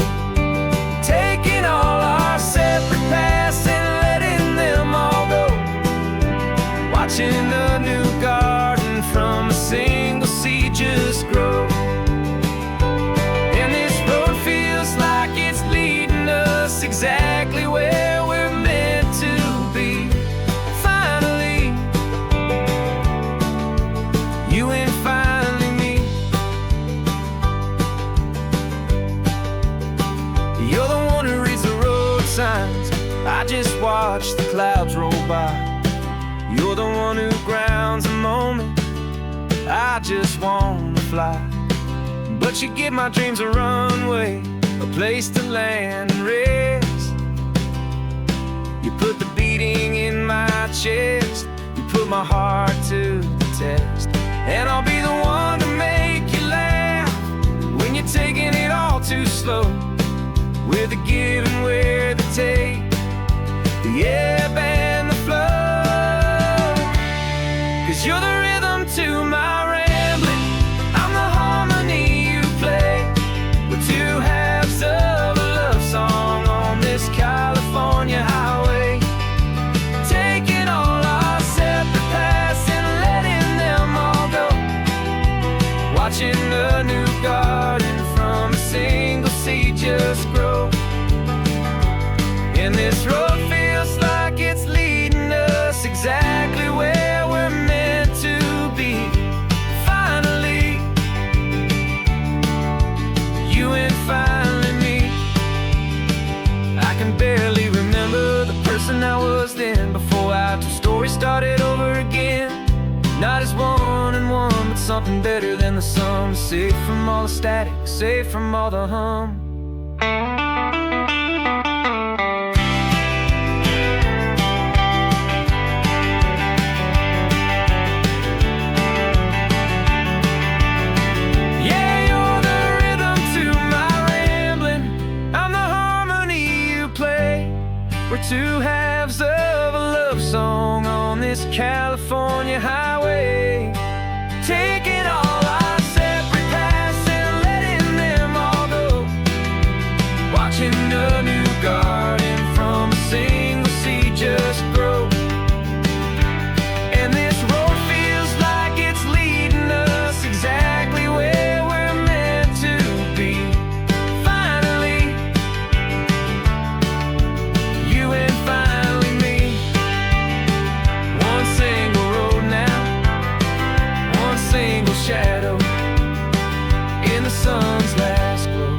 taking all our separate paths and letting them all go, watching a new garden from a single seed just grow. And this road feels like it's leading us exactly where we're meant to be. Finally, you and finally me. You're the one who reads the road signs, I just watch the clouds roll by. You're the one who grounds a moment, I just wanna fly. But you give my dreams a runway, a place to land and rest. You put the beating in my chest, you put my heart to the test. And I'll be the one to make you laugh when you're taking it all too slow. We're the give and we're the take, the ebb and the flow. 'Cause you're the rhythm to my rambling, I'm the harmony you play. We're two halves of a love song on this California highway, taking all our separate paths and letting them all go, watching a new garden from a single seed just grow. And this road feels like it's leading us exactly where we're meant to be. Finally, you and finally me. I can barely remember the person I was then, before our two stories started over again. Not as one and one, but something better than the sum. Safe from all the static, safe from all the hum. We're two halves of a love song on this California highway, taking all our separate paths and letting them all go, watching a new garden from a single seed just grow. And this road feels like it's leading us exactly where we're meant to be. Finally, you and finally me. One single road now, one single shadow in the sun's last glow.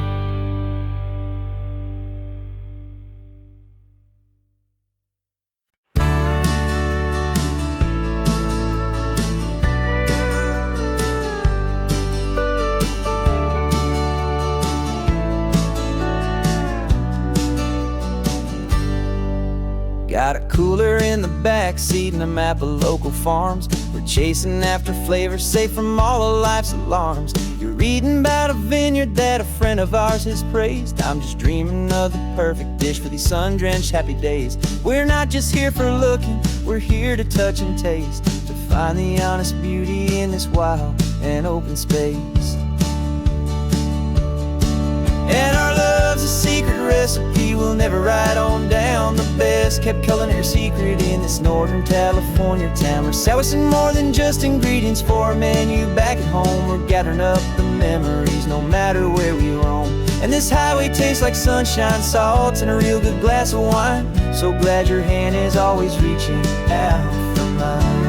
Got a cooler in the back seat and a map of local farms. We're chasing after flavors safe from all of life's alarms. You're reading about a vineyard that a friend of ours has praised. I'm just dreaming of the perfect dish for these sun-drenched happy days. We're not just here for looking, we're here to touch and taste, to find the honest beauty in this wild and open space. And our love's a secret recipe we'll never write on down. The best kept culinary secret in this Northern California town. We're selling more than just ingredients for a menu back at home. We're gathering up the memories no matter where we roam. And this highway tastes like sunshine, salt, and a real good glass of wine. So glad your hand is always reaching out for mine.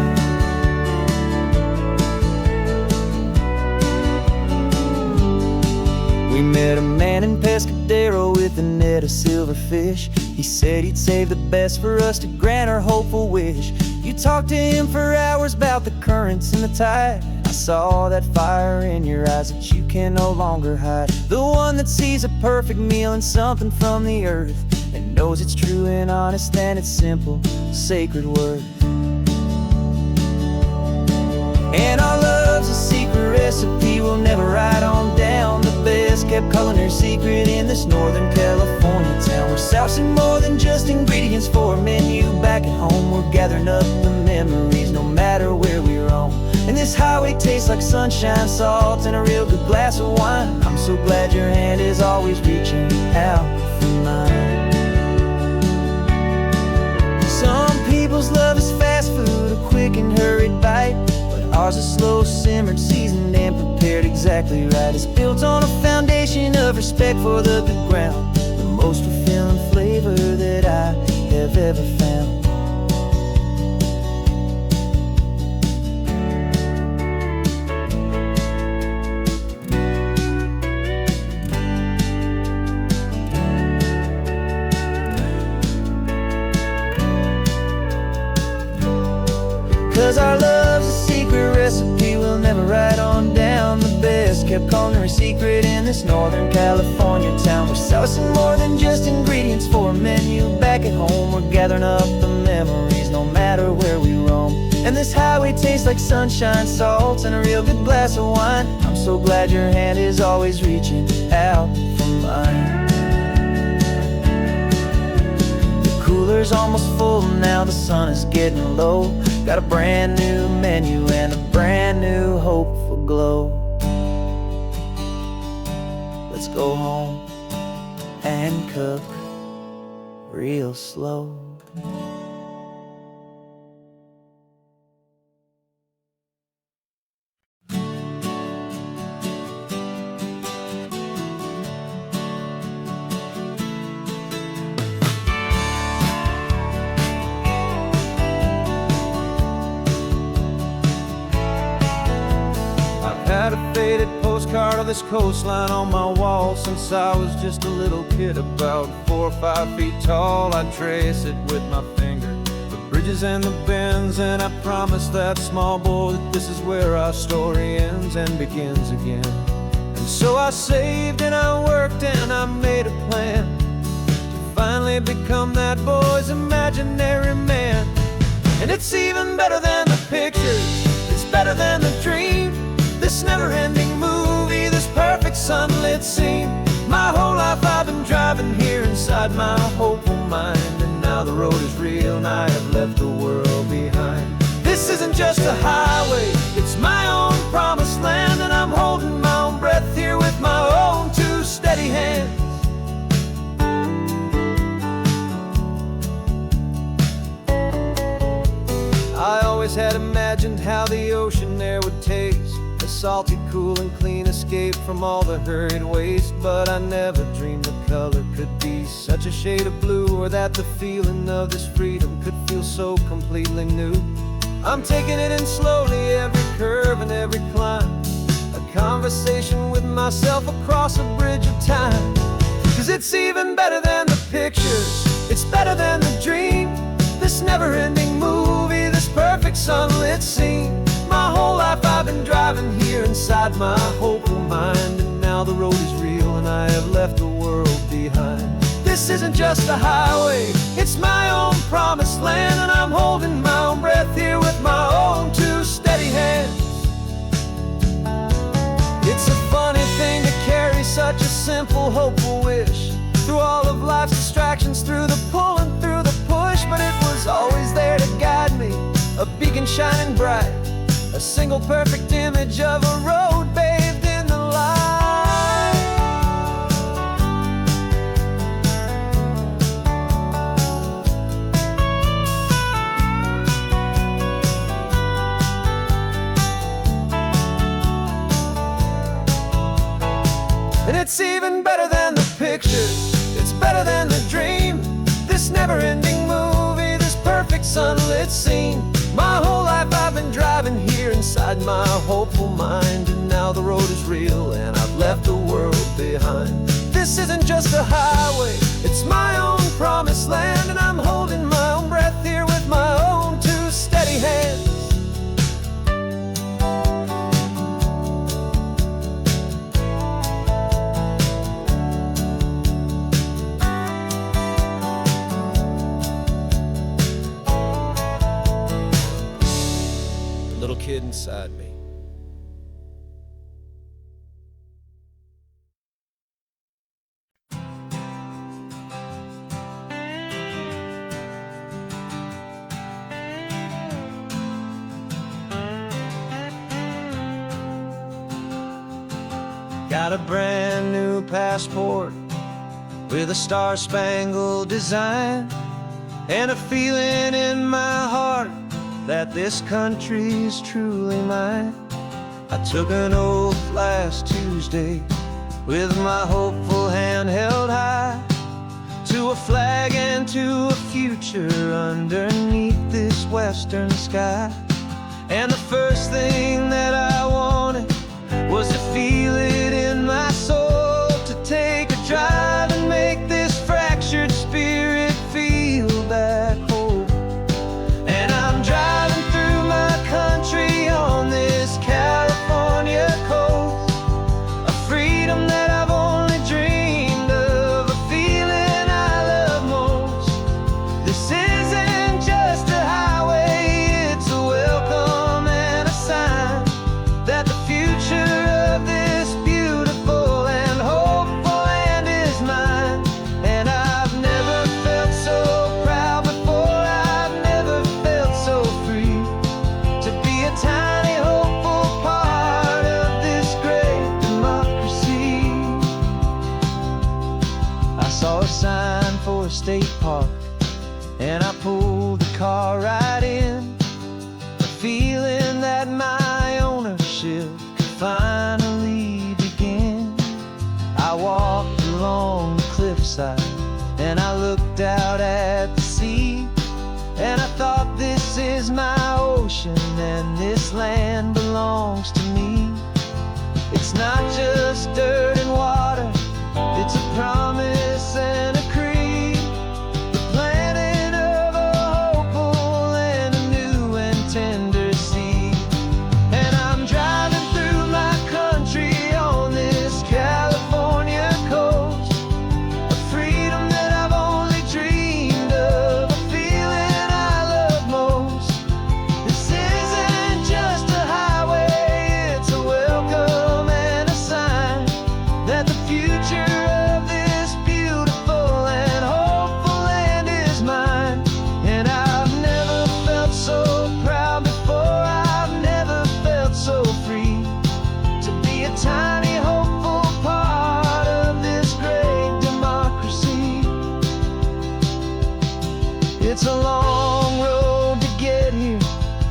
We met a man in Pescadero with a net of silverfish. He said he'd save the best for us to grant our hopeful wish. You talked to him for hours about the currents and the tide. I saw that fire in your eyes that you can no longer hide. The one that sees a perfect meal in something from the earth, and knows it's true and honest and it's simple, sacred word. And our love's a secret recipe we'll never write on down. The best kept culinary secret in this Northern California town. We're sourcing more than just ingredients for a menu back at home. We're gathering up the memories no matter where we roam. And this highway tastes like sunshine, salt, and a real good glass of wine. I'm so glad your hand is always reaching out for mine. Some people's love is fast food, a quick and hurried bite, but ours is slow simmered, seasoned, and prepared exactly right. It's built on a foundation of respect for the good ground, the most fulfilling flavor that I have ever found. 'Cause our love's a secret recipe we'll never write on down. The best kept culinary secret in this Northern California town. We're sourcing more than just ingredients for a menu back at home. We're gathering up the memories no matter where we roam. And this highway tastes like sunshine, salt, and a real good glass of wine. I'm so glad your hand is always reaching out for mine. The cooler's almost full now, the sun is getting low. Got a brand new menu and a brand new hope for glow. Let's go home and cook real slow. Had a faded postcard of this coastline on my wall since I was just a little kid, about 4 or 5 feet tall. I'd trace it with my finger, the bridges and the bends, and I promised that small boy that this is where our story ends and begins again. And so I saved and I worked and I made a plan to finally become that boy's imaginary man. And it's even better than the pictures, it's better than the dream. This never-ending movie, this perfect sunlit scene. My whole life I've been driving here inside my hopeful mind, and now the road is real and I have left the world behind. This isn't just a highway, it's my own promised land, and I'm holding my own breath here with my own 2 steady hands. I always had imagined how the ocean there would taste, a salty, cool, and clean escape from all the hurried waste. But I never dreamed the color could be such a shade of blue, or that the feeling of this freedom could feel so completely new. I'm taking it in slowly, every curve and every climb, a conversation with myself across a bridge of time. 'Cause it's even better than the pictures, it's better than the dream. This never-ending movie, this perfect sunlit scene. My whole life I've been driving here inside my hopeful mind, and now the road is real and I have left the world behind. This isn't just a highway, it's my own promised land, and I'm holding my own breath here with my own 2 steady hands. It's a funny thing to carry such a simple, hopeful wish through all of life's distractions, through the pull and through the push, but it was always there to guide me, a beacon shining bright, a single perfect image of a road bathed in the light. And it's even better than the pictures, it's better than the dream. This never-ending movie, this perfect sunlit scene. My whole life I've been driving here inside my hopeful mind, and now the road is real and I've left the world behind. This isn't just a highway, it's my own promised land, and I'm holding my own breath here with my own 2 steady hands. Little kid did inside me. Got a brand new passport with a star-spangled design, and a feeling in my heart that this country's truly mine. I took an oath last Tuesday with my hopeful hand held high, to a flag and to a future underneath this western sky. And the first thing that I wanted was to feel it in my soul, to take a drive and make this fractured spirit feel back home. And I'm driving through my country on this California coast, a freedom that I've only dreamed of, a feeling I love most. This isn't just a highway, it's a welcome and a sign that the future of this beautiful and hopeful land is mine. And I've never felt so proud before, I've never felt so free, to be a tiny hopeful part of this great democracy. I saw a sign for a state park, and I pulled the car right in, a feeling that my ownership could finally begin. I walked along the cliffside and I looked out at the sea, and I thought, this is my ocean and this land belongs to me. It's not just dirt and water, it's a promise and a creed, the planting of a hopeful and a new and tender seed. And I'm driving through my country on this California coast, a freedom that I've only dreamed of, a feeling I love most. This isn't just a highway, it's a welcome and a sign that the future of this beautiful and hopeful land is mine. And I've never felt so proud before, I've never felt so free, to be a tiny hopeful part of this great democracy. It's a long road to get here,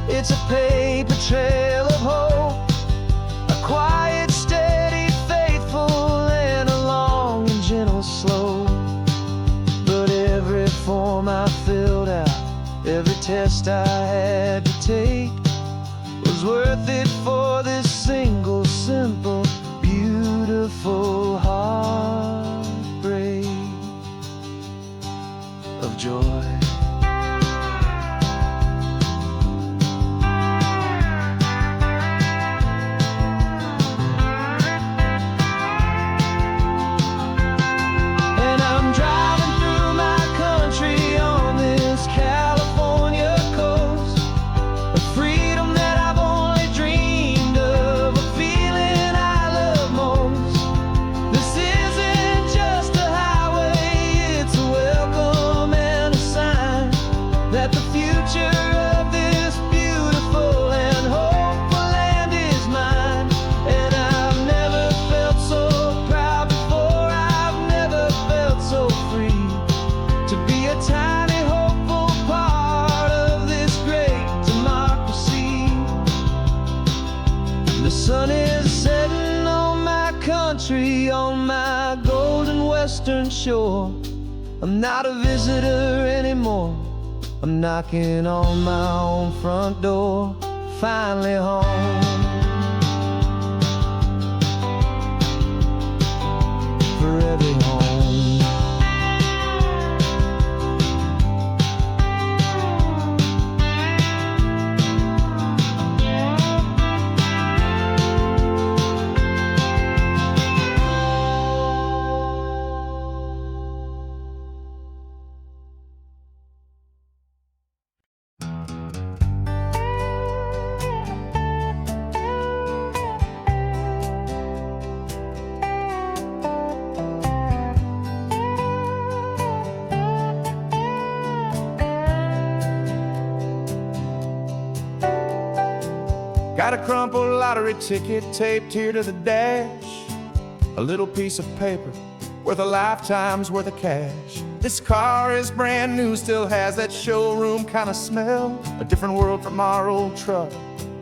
it's a paper trail of hope, a quiet, steady, faithful, and a long and gentle slope. But every form I filled out, every test I had to take, was worth it for this single, simple, beautiful heartbreak of joy. And I'm driving through my country on this California coast, a freedom that I've only dreamed of, a feeling I love most. This isn't just a highway, it's a welcome and a sign that the future of this beautiful and hopeful land is mine. And I've never felt so proud before, I've never felt so free, to be a tiny hopeful part of this great democracy. The sun is setting on my country, on my golden western shore. I'm not a visitor anymore, I'm knocking on my own front door, finally home. Forever home. Got a crumpled lottery ticket taped here to the dash, a little piece of paper worth a lifetime's worth of cash. This car is brand new, still has that showroom kind of smell, a different world from our old truck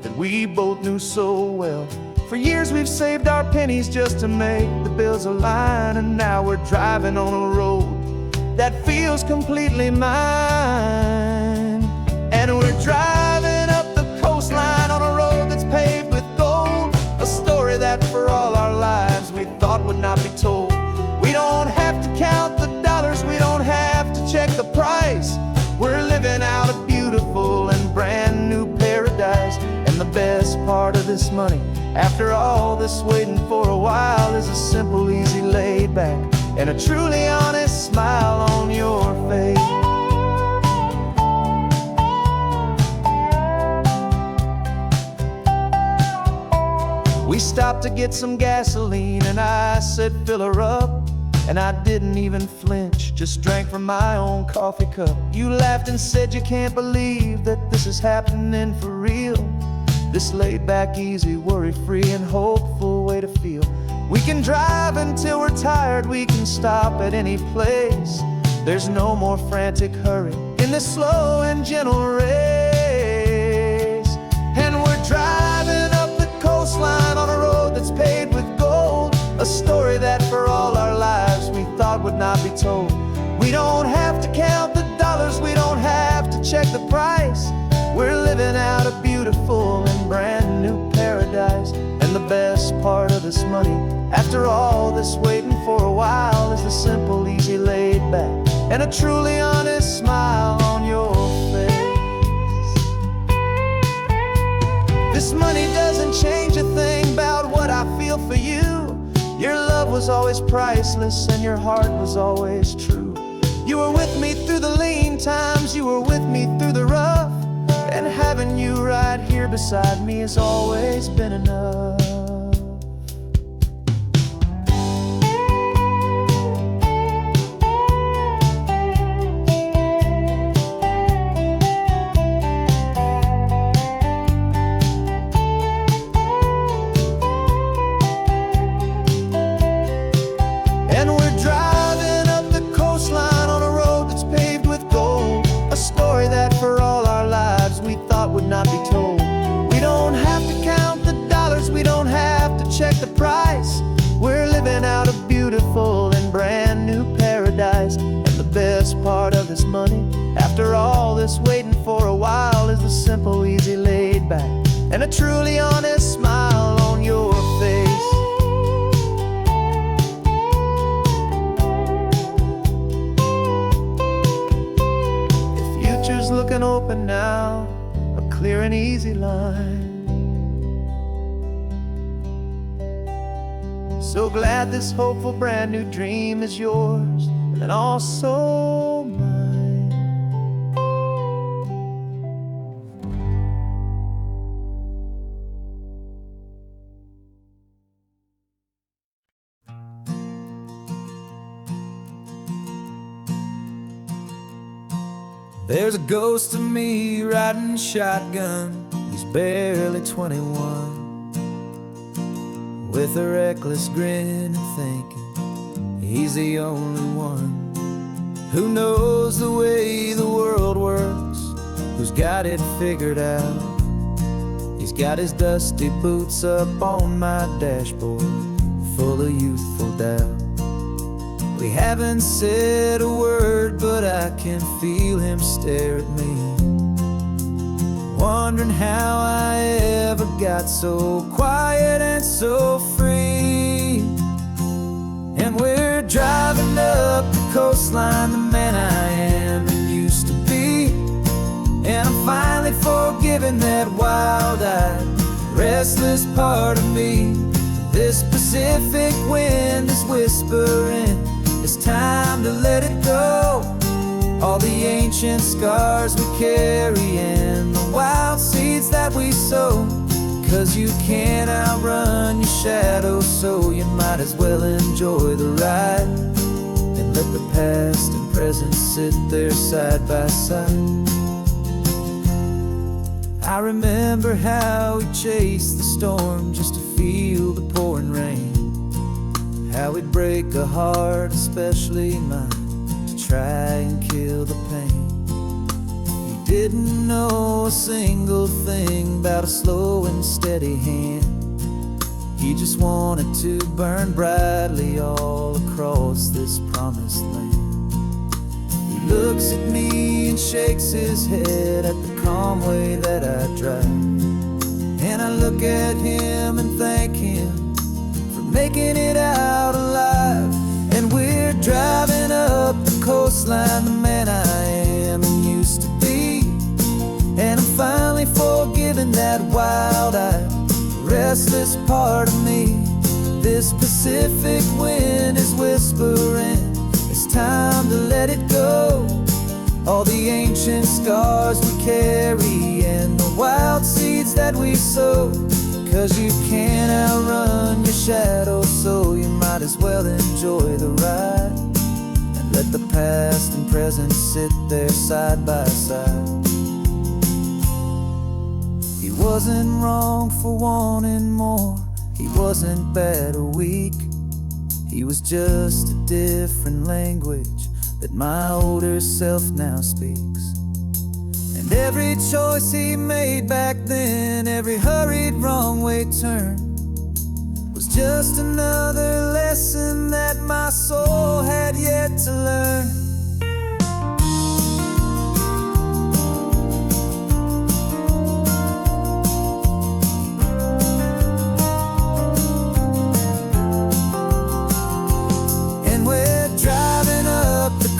that we both knew so well. For years we've saved our pennies just to make the bills align, and now we're driving on a road that feels completely mine. And we're driving up the coastline on a road that's paved with gold, a story that for all our lives we thought would not be told. We don't have to count the dollars, we don't have to check the price. We're living out a beautiful and brand new paradise. And the best part of this money, after all this waiting for a while, is a simple, easy, laid back, and a truly honest smile on your face. We stopped to get some gasoline, and I said, fill her up. And I didn't even flinch, just drank from my own coffee cup. You laughed and said you can't believe that this is happening for real. This laid back, easy, worry-free and hopeful way to feel. We can drive until we're tired, we can stop at any place. There's no more frantic hurry in this slow and gentle race. And we're driving up the coastline on a road that's paved with gold, a story that for all our lives we thought would not be told. We don't have to count the dollars, we don't have to check the price. We're living out a beautiful and brand new paradise. And the best part of this money, after all this waiting for a while, is the simple, easy, laid back, and a truly honest smile on your face. This money doesn't change a thing about what I feel for you. Your love was always priceless and your heart was always true. You were with me through the lean times, you were with me through the rough, and having you right here beside me has always been enough. And we're driving up the coastline on a road that's paved with gold, a story that for all our lives we thought would not be told. We don't have to count the dollars, we don't have to check the price. We're living out a beautiful and brand new paradise. And the best part of this money, after all this waiting for a while, is the simple, easy, laid back, and a truly honest smile on your face. Future's looking open now, a clear and easy line. So glad this hopeful brand new dream is yours and also mine. There's a ghost of me riding shotgun. He's barely 21, with a reckless grin and thinking he's the only one who knows the way the world works, who's got it figured out. He's got his dusty boots up on my dashboard, full of youthful doubt. We haven't said a word, but I can feel him stare at me, wondering how I ever got so quiet and so free. And we're driving up the coastline, the man I am and used to be. And I'm finally forgiving that wild-eyed, restless part of me. This Pacific wind is whispering, it's time to let it go. All the ancient scars we carry and the wild seeds that we sow. 'Cause you can't outrun your shadow, so you might as well enjoy the ride and let the past and present sit there side by side. I remember how we chased the storm just to feel the pouring rain, how we'd break a heart, especially mine, to try and kill the pain. He didn't know a single thing about a slow and steady hand. He just wanted to burn brightly all across this promised land. He looks at me and shakes his head at the calm way that I drive, and I look at him and thank him for making it out alive. And we're driving up the coastline, the man I am and used to be, and I'm finally forgiving that wild-eyed, restless part of me. This Pacific wind is whispering, it's time to let it go. All the ancient scars we carry and the wild seeds that we sow. 'Cause you can't outrun your shadow, so you might as well enjoy the ride and let the past and present sit there side by side. He wasn't wrong for wanting more, he wasn't bad or weak. He was just a different language that my older self now speaks. And every choice he made back then, every hurried wrong way turn, was just another lesson that my soul had yet to learn.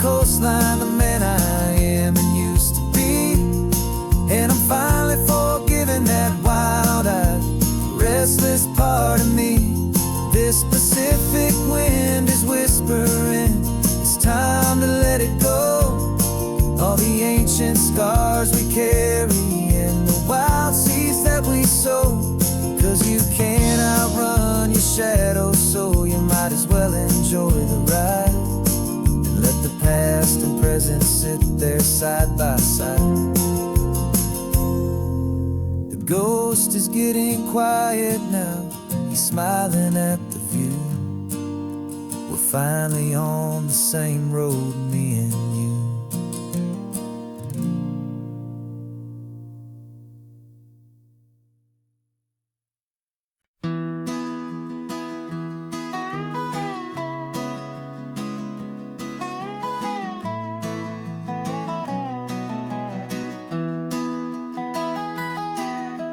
Coastline, the man I am and used to be, and I'm finally forgiving that wild-eyed, restless part of me. This Pacific wind is whispering, it's time to let it go. All the ancient scars we carry and the wild seeds that we sow. 'Cause you can't outrun your shadow, so you might as well enjoy the ride. Let the past and present sit there side by side. The ghost is getting quiet now, he's smiling at the view. We're finally on the same road, me and you.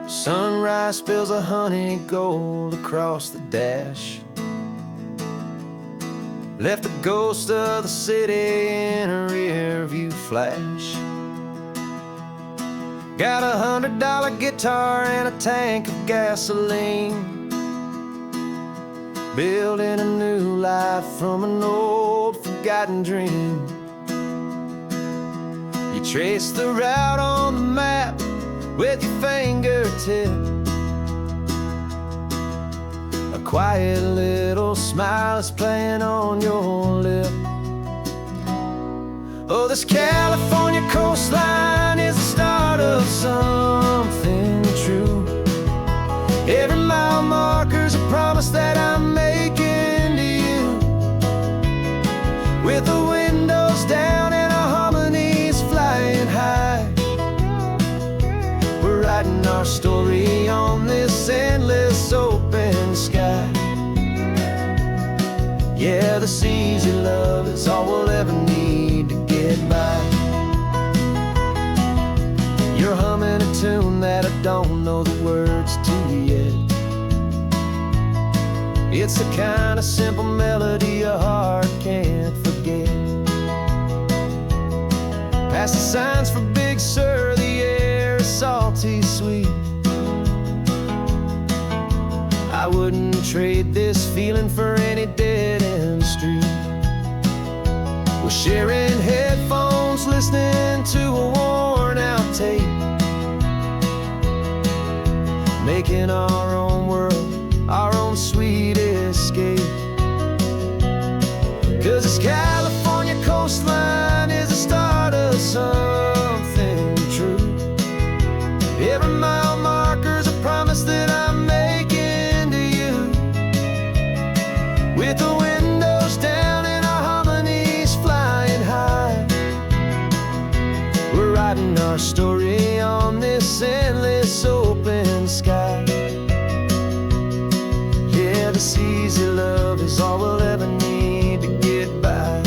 Sunrise spills a honey gold across the dash, left the ghost of the city in a rear view flash. Got a $100 guitar and a tank of gasoline, building a new life from an old forgotten dream. You trace the route on the map with your fingertip, a quiet little smile is playing on your lip. Oh, this California coastline is the start of something true. Every mile marker's a promise that I'm making to you. With the windows down and our harmonies flying high, writing our story on this endless open sky. Yeah, this easy love is all we'll ever need to get by. You're humming a tune that I don't know the words to yet. It's the kind of simple melody your heart can't forget. Past the signs for Big Sur, the air is salty sweet. I wouldn't trade this feeling for any dead-end street. We're sharing headphones, listening to a worn-out tape, making our own world, our own sweet escape. 'Cause this California coastline is the start of something true. Every mile writing our story on this endless open sky. Yeah, this easy love is all we'll ever need to get by.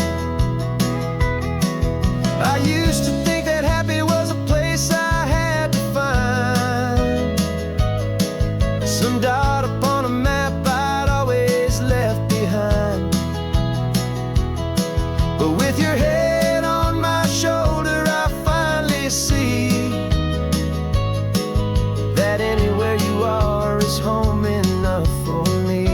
I used to think that happy was a place I had to find, some dot upon a map I'd always left behind. But with your head on my shoulder, I finally see that anywhere you are is home enough for me.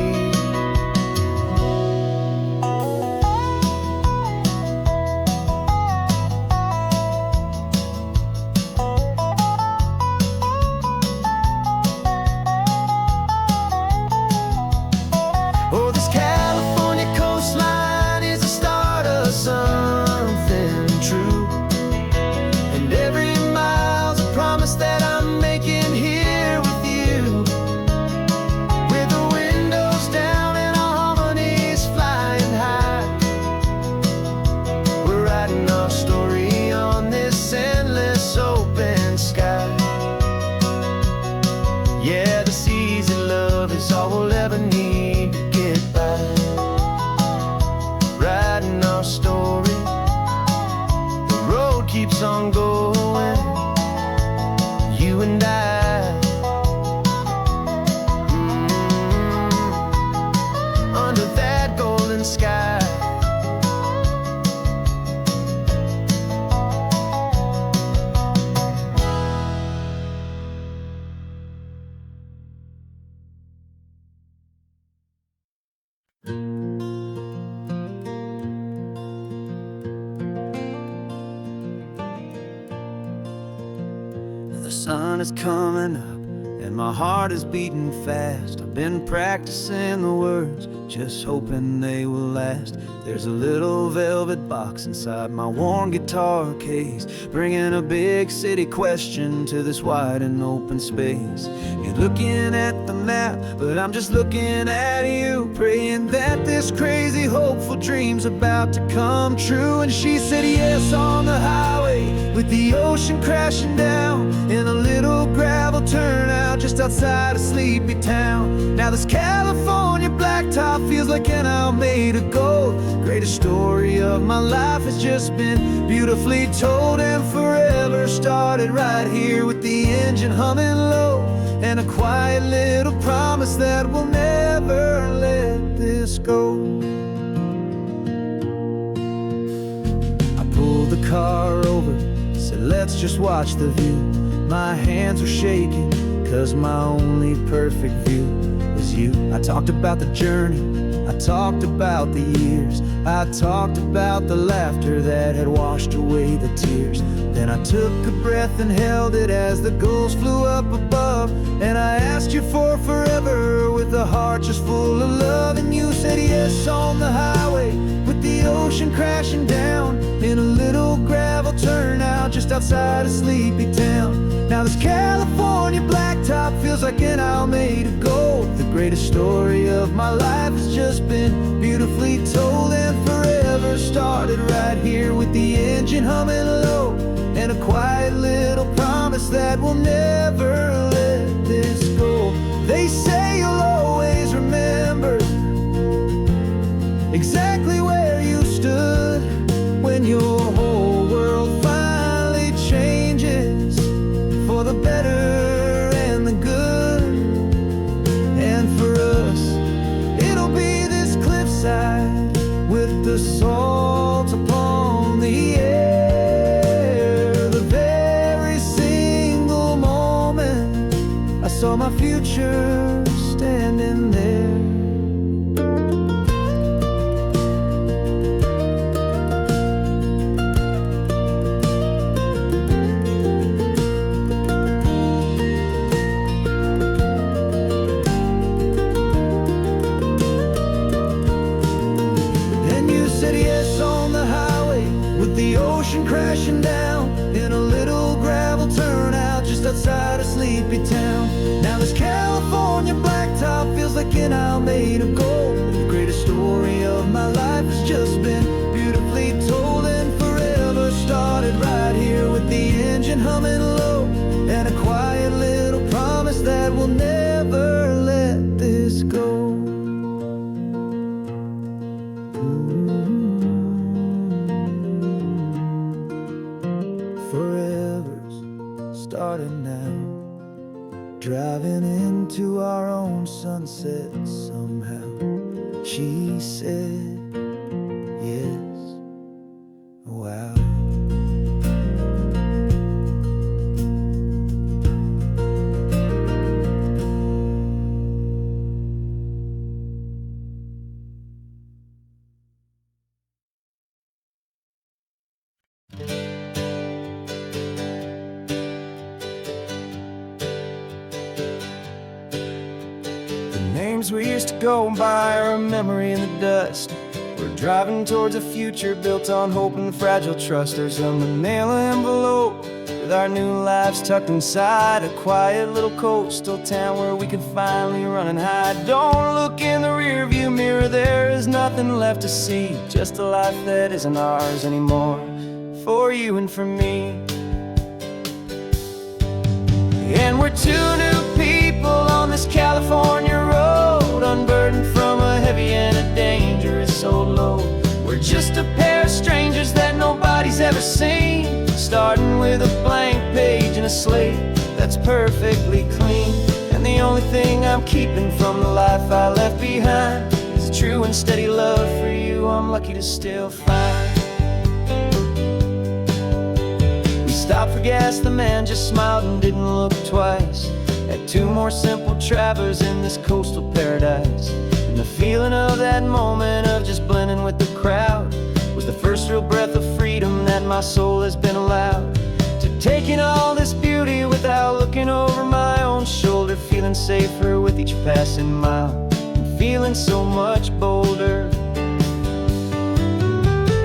Oh, this California coastline is the start of something true, and every mile's a promise that I'm making here with you. With the windows down and our harmonies flying high, we're writing our story on this endless open sky. Yeah, this easy love is all we'll ever need to get by. Writing our story, the road keeps on going, you and I. Under that golden sky. The sun is coming up and my heart is beating fast. I've been practicing the words, just hoping they will last. There's a little velvet box inside my worn guitar case, bringing a big city question to this wide and open space. You're looking at the map, but I'm just looking at you, praying that this crazy hopeful dream's about to come true. And she said yes on the highway, with the ocean crashing down in a little gravel turnout just outside a sleepy town. Now this California blacktop feels like an owl made of gold. Greatest story of my life has just been beautifully told, and forever started right here with the engine humming low, and a quiet little promise that we'll never let this go. I pulled the car over, said let's just watch the view. My hands were shaking, cause my only perfect view was you. I talked about the journey, I talked about the years, I talked about the laughter that had washed away the tears. Then I took a breath and held it as the gulls flew up above, and I asked you for forever with a heart just full of love. And you said yes on the highway, with the ocean crashing down in a little gravel turnout just outside a sleepy town. Now this California blacktop feels like an owl made of gold. The greatest story of my life has just been beautifully told, and forever started right here with the engine humming low, and a quiet little promise that we'll never let this go. They say you'll always remember exactly where you stood when your whole world finally changes for the better and the good. And for us, it'll be this cliffside with the salt upon the air. The very single moment I saw my future standing there. The ocean crashing down in a little gravel turnout just outside a sleepy town. Now this California blacktop feels like an owl made of gold. The greatest story of my life has just been beautifully told, and forever started right here with the engine humming low, and a quiet little promise that we'll never let this go. Forever's starting now, driving into our own sunset somehow. She said, yes, wow. Names we used to go by are a memory in the dust. We're driving towards a future built on hope and fragile trust. There's a manila envelope with our new lives tucked inside, a quiet little coastal town where we can finally run and hide. Don't look in the rearview mirror, there is nothing left to see, just a life that isn't ours anymore, for you and for me. And we're two new people on this California road, unburdened from a heavy and a dangerous old load. We're just a pair of strangers that nobody's ever seen, starting with a blank page and a slate that's perfectly clean. And the only thing I'm keeping from the life I left behind is a true and steady love for you I'm lucky to still find. Stopped for gas, the man just smiled and didn't look twice. Had two more simple travelers in this coastal paradise. And the feeling of that moment of just blending with the crowd was the first real breath of freedom that my soul has been allowed to take in all this beauty without looking over my own shoulder, feeling safer with each passing mile and feeling so much bolder.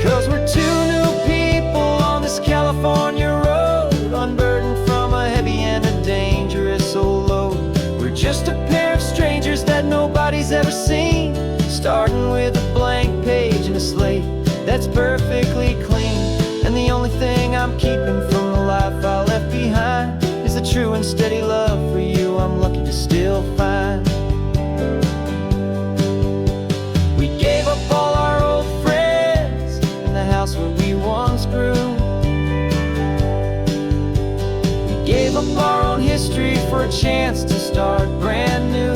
'Cause we're two new people on this California road, unburdened from a heavy and a dangerous old load. We're just a pair of strangers that nobody's ever seen, starting with a blank page and a slate that's perfectly clean. And the only thing I'm keeping from the life I left behind is the true and steady love for you I'm lucky to still find. We gave up all our old friends in the house where we once grew. Gave up our own history for a chance to start brand new.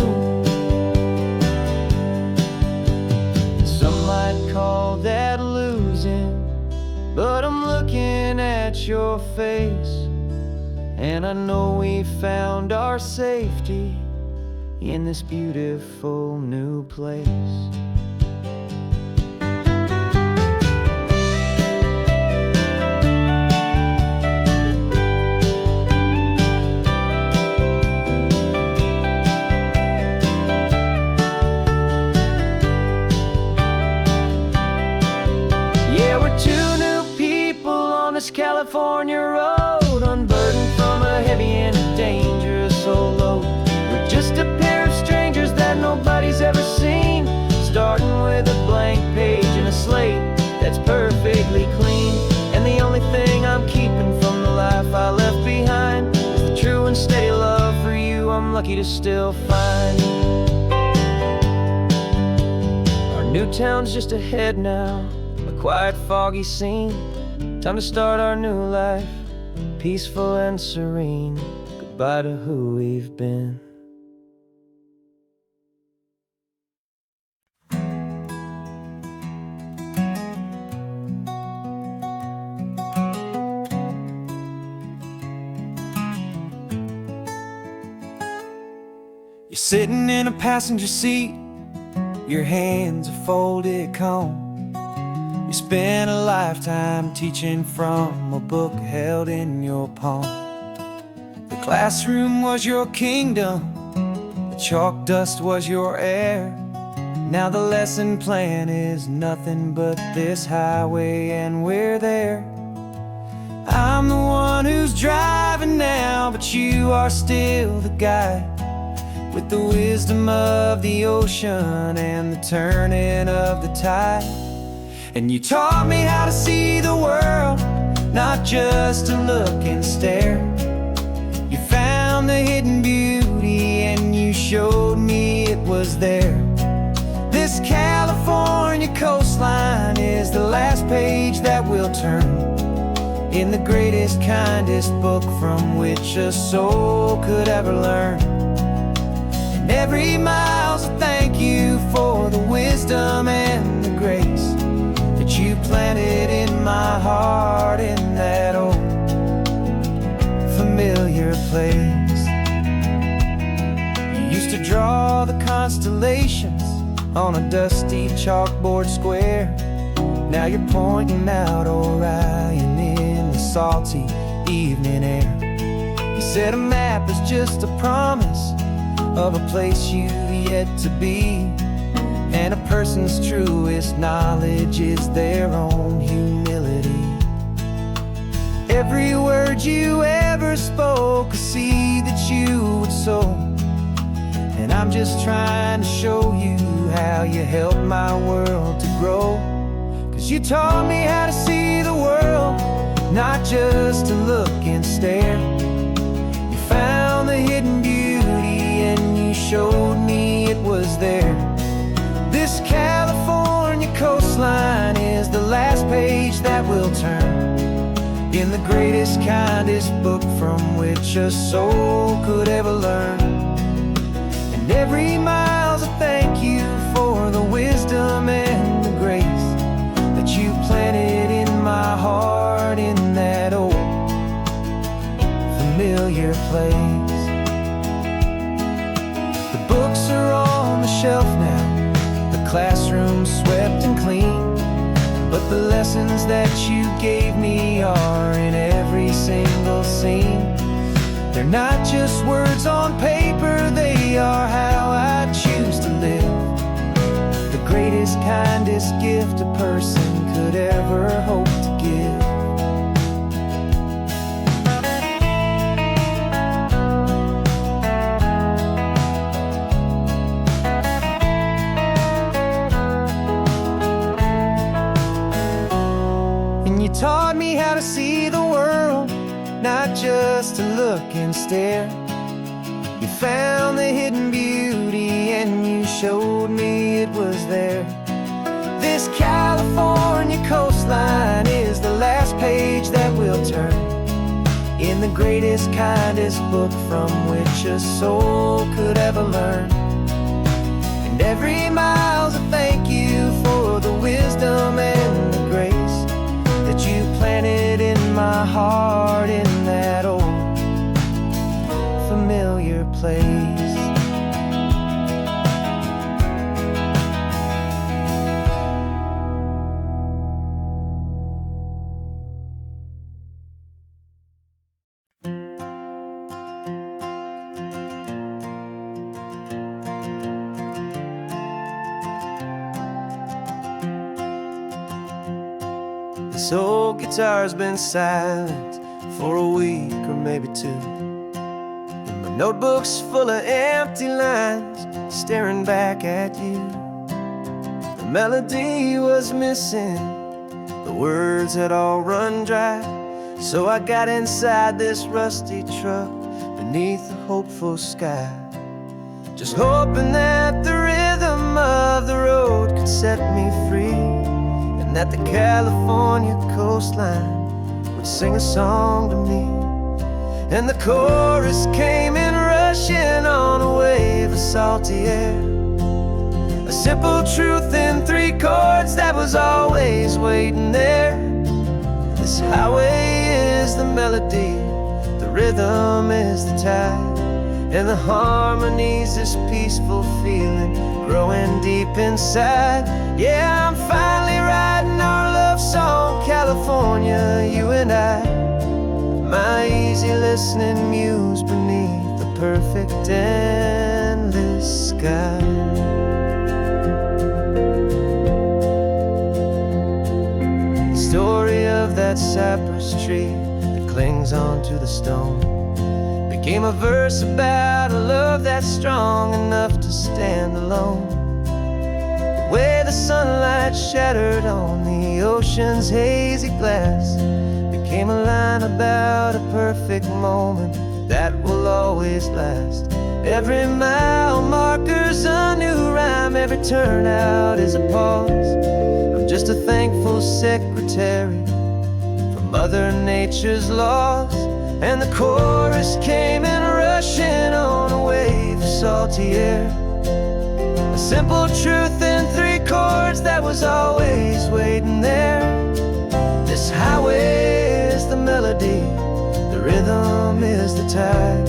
Some might call that losing, but I'm looking at your face, and I know we found our safety in this beautiful new place. California road, unburdened from a heavy and a dangerous old load. We're just a pair of strangers that nobody's ever seen, starting with a blank page and a slate that's perfectly clean. And the only thing I'm keeping from the life I left behind is the true and steady love for you I'm lucky to still find. Our new town's just ahead now, a quiet, foggy scene. Time to start our new life, peaceful and serene. Goodbye to who we've been. You're sitting in a passenger seat, your hands are folded calm. You spent a lifetime teaching from a book held in your palm. The classroom was your kingdom, the chalk dust was your air. Now the lesson plan is nothing but this highway and we're there. I'm the one who's driving now, but you are still the guide, with the wisdom of the ocean and the turning of the tide. And you taught me how to see the world not just to look and stare. You found the hidden beauty and you showed me it was there. This California coastline is the last page that we'll turn in the greatest, kindest book from which a soul could ever learn. And every mile's a thank you for the wisdom and the grace that you planted in my heart in that old familiar place. You used to draw the constellations on a dusty chalkboard square. Now you're pointing out Orion in the salty evening air. You said a map is just a promise of a place you've yet to be, and a person's truest knowledge is their own humility. Every word you ever spoke, a seed that you would sow, and I'm just trying to show you how you helped my world to grow. 'Cause you taught me how to see the world, not just to look and stare. You found the hidden beauty and you showed me it was there. This California coastline is the last page that we'll turn in the greatest, kindest book from which a soul could ever learn. And every mile's a thank you for the wisdom and the grace that you planted in my heart in that old familiar place. The books are on the shelf now, the classroom swept and clean, but the lessons that you gave me are in every single scene. They're not just words on paper, they are how I choose to live. The greatest, kindest gift a person could ever hope to give. And you taught me how to see the world, not just to look and stare. You found the hidden beauty and you showed me it was there. This California coastline is the last page that we'll turn in the greatest, kindest book from which a soul could ever learn. And every mile's a thank you for the wisdom and the grace that you planted in my heart in that old familiar place. This old guitar's been silent for a week or maybe two, and my notebook's full of empty lines staring back at you. The melody was missing, the words had all run dry, so I got inside this rusty truck beneath the hopeful sky, just hoping that the rhythm of the road could set me free, and that the California coastline would sing a song to me. And the chorus came in rushing on a wave of salty air, a simple truth in 3 chords that was always waiting there. This highway is the melody, the rhythm is the tide, and the harmony's this peaceful feeling growing deep inside. Yeah, I'm finally writing our love song, California, you and I, my easy listening muse beneath the perfect endless sky. The story of that cypress tree that clings onto the stone became a verse about a love that's strong enough to stand alone. The way the sunlight shattered on the ocean's hazy glass came a line about a perfect moment that will always last. Every mile marker's a new rhyme, every turnout is a pause. I'm just a thankful secretary for Mother Nature's laws. And the chorus came in rushing on a wave of salty air. A simple truth in 3 chords that was always waiting there. This highway is the melody, the rhythm is the tide,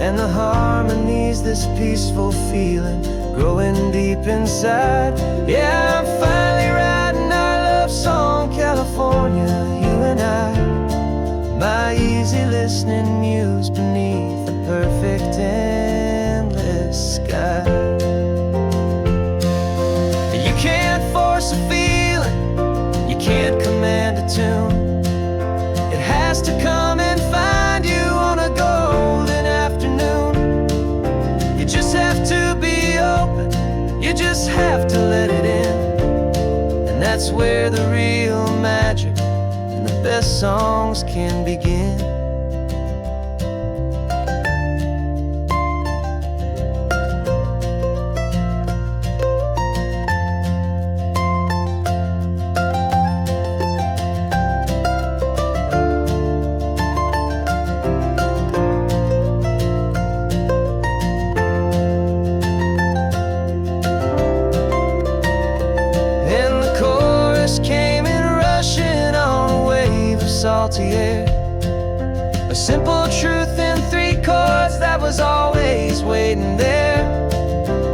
and the harmony's this peaceful feeling growing deep inside. Yeah, I'm finally writing our love song, California, you and I. My easy listening muse beneath the perfect endless sky. You can't force a feeling, you can't command a tune. It has to come and find you on a golden afternoon. You just have to be open, you just have to let it in. And that's where the real magic and the best songs can begin. Came in rushing on a wave of salty air. A simple truth in 3 chords that was always waiting there.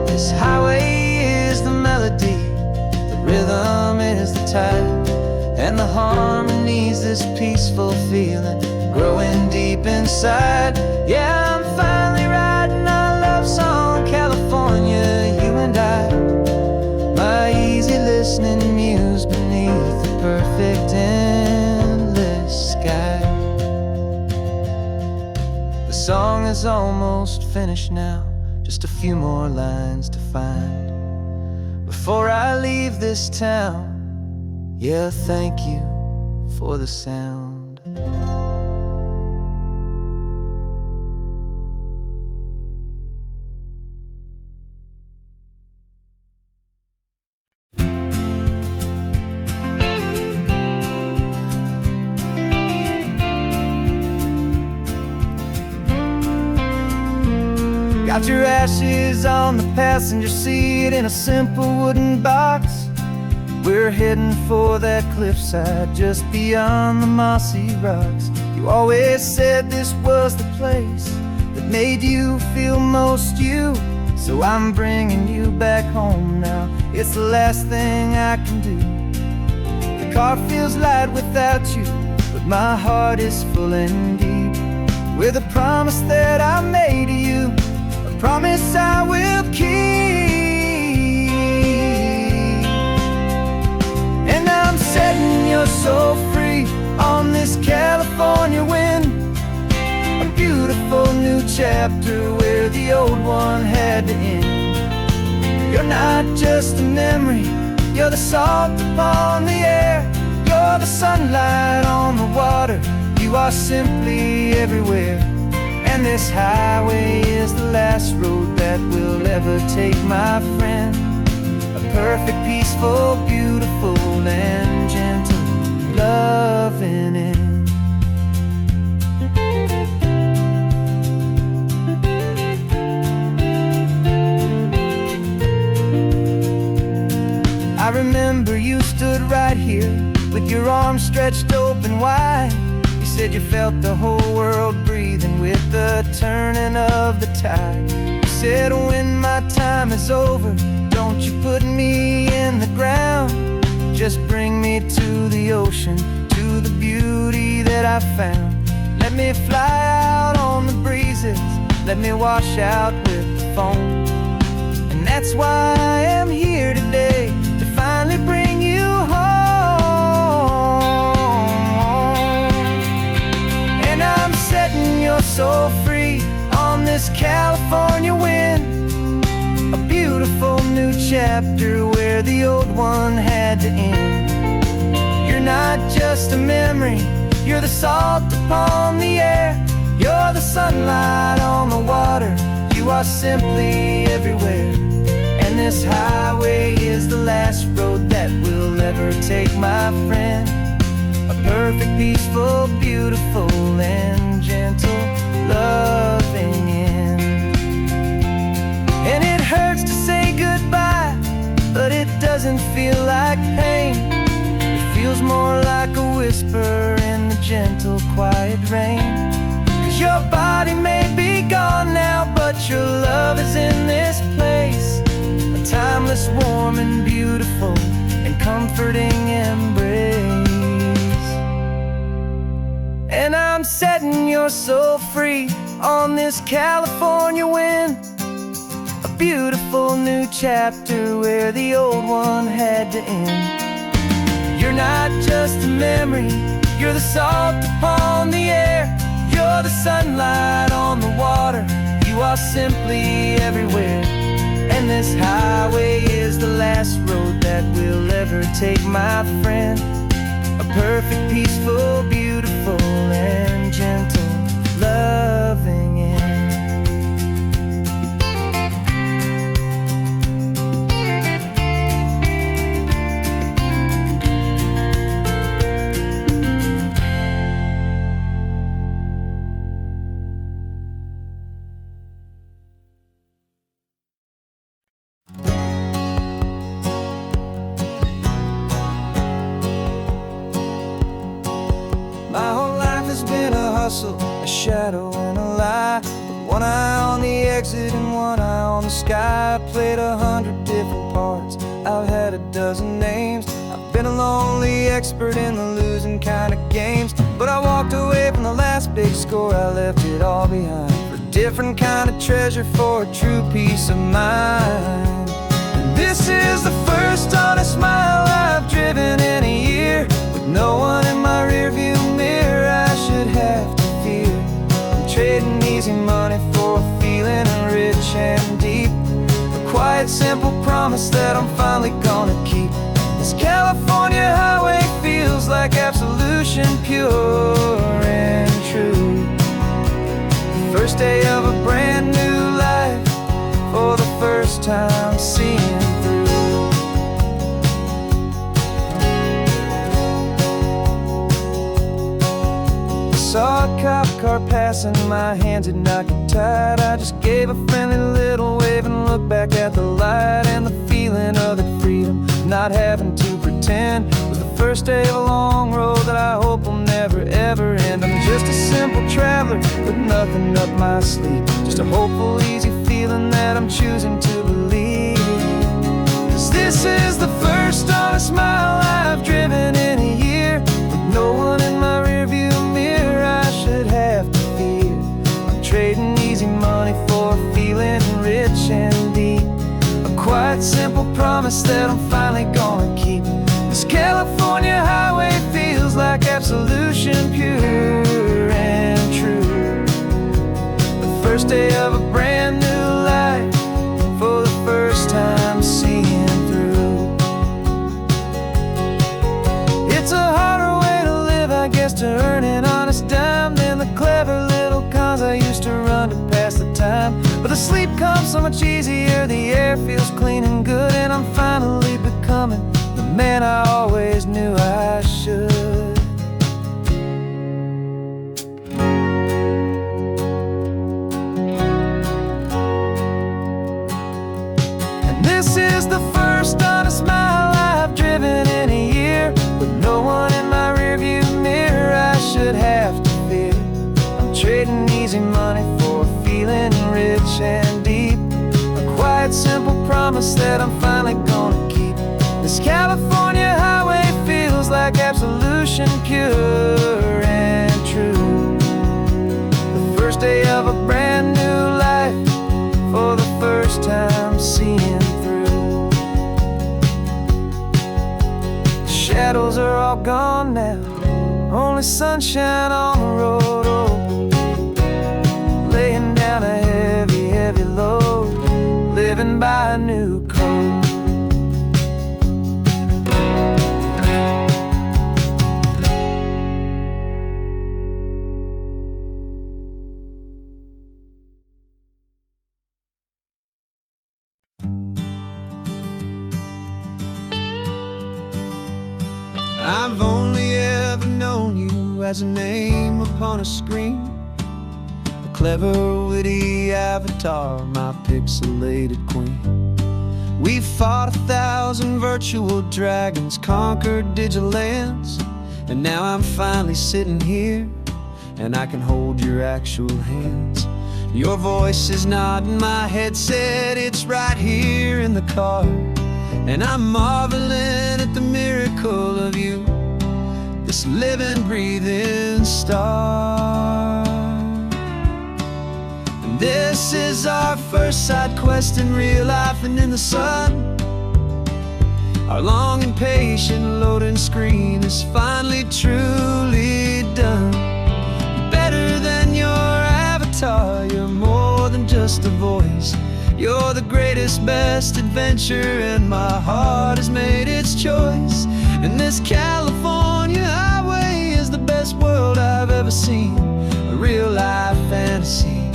This highway is the melody, the rhythm is the tide, and the harmony's this peaceful feeling growing deep inside. Yeah, I'm finally writing our love song, California, you and I. My easy listening muse beneath the perfect endless sky. The song is almost finished now, just a few more lines to find before I leave this town. Yeah, thank you for the sound. Got your ashes on the passenger seat in a simple wooden box. We're heading for that cliffside just beyond the mossy rocks. You always said this was the place that made you feel most you. So I'm bringing you back home now, it's the last thing I can do. The car feels light without you, but my heart is full and deep with a promise that I made to you, promise I will keep. And I'm setting your soul free on this California wind, a beautiful new chapter where the old one had to end. You're not just a memory, you're the salt upon the air, you're the sunlight on the water, you are simply everywhere. And this highway is the last road that we'll ever take, my friend. A perfect, peaceful, beautiful, and gentle loving end. I remember you stood right here with your arms stretched open wide. You said you felt the whole world breathing with the turning of the tide. You said when my time is over, don't you put me in the ground, just bring me to the ocean, to the beauty that I found. Let me fly out on the breezes, let me wash out with the foam. And that's why I am here today, to finally bring you home. And I'm setting your soul free on this California wind, a beautiful new chapter where the old one had to end. You're not just a memory, You're the salt upon the air, you're the sunlight on the water. You are simply everywhere, and this highway is the last road that will ever take, my friend. A perfect, peaceful, beautiful, and gentle, loving end. And it hurts to say goodbye, but it doesn't feel like pain. It feels more like a whisper in the gentle, quiet rain. 'Cause your body may be gone now, but your love is in this place. A timeless, warm, and beautiful, and comforting embrace. And I'm setting your soul free on this California wind. A beautiful new chapter where the old one had to end. You're not just a memory, you're the salt upon the air, you're the sunlight on the water. You are simply everywhere, and this highway is the last road that we'll ever take, my friend. A perfect, peaceful, beautiful, and gentle, loving end. My whole life has been a hustle, a shadow and a lie, with one eye on the exit and one eye on the sky. I played 100 different parts, I've had a dozen names. I've been a lonely expert in the losing kind of games, but I walked away from the last big score, I left it all behind for a different kind of treasure, for a true peace of mind. And this is the first honest mile I've driven in a year, with no one in my rearview mirror I should have to fear. I'm trading easy money for a feeling rich and deep, a quiet, simple promise that I'm finally gonna keep. This California highway feels like absolution, pure and true. The first day of a brand new life, for the first time seeing through. Saw a cop car passing, my hands had not got tied. I just gave a friendly little wave and looked back at the light. And the feeling of the freedom, not having to pretend, was the first day of a long road that I hope will never ever end. I'm just a simple traveler with nothing up my sleeve, just a hopeful, easy feeling that I'm choosing to believe. 'Cause this is the first honest mile I've driven in a year, with no one in my rearview mirror I should have to fear. I'm trading easy money for a feeling rich and deep, a quiet, simple promise that I'm finally gonna keep. This California highway feels like absolution, pure and true. The first day of a brand new life, for the first time seeing through. It's a harder way to live, I guess, to earn an honest dime than the clever little cons I used to run to pass the time. But the sleep comes so much easier, the air feels clean and good, and I'm finally becoming the man I always knew I should. And this is the first honest mile I've driven in a year, with no one in my rearview mirror I should have to fear. I'm trading easy money for a feeling rich and deep, a quiet, simple promise that I'm finally gonna keep. This California highway feels like absolution, pure and true. The first day of a brand new life, for the first time seeing through. The shadows are all gone now, only sunshine on the road. Oh, laying down a heavy, heavy load, living by a new code. as a name upon a screen. A clever, witty avatar, my pixelated queen. We fought 1,000 virtual dragons, conquered digital lands, and now I'm finally sitting here, and I can hold your actual hands. Your voice is not in my headset, it's right here in the car, and I'm marveling at the miracle of you, this living, breathing star. And this is our first side quest in real life and in the sun. Our long and patient loading screen is finally truly done. You're better than your avatar, you're more than just a voice. You're the greatest, best adventure, and my heart has made its choice. And this California highway is the best world I've ever seen, a real life fantasy,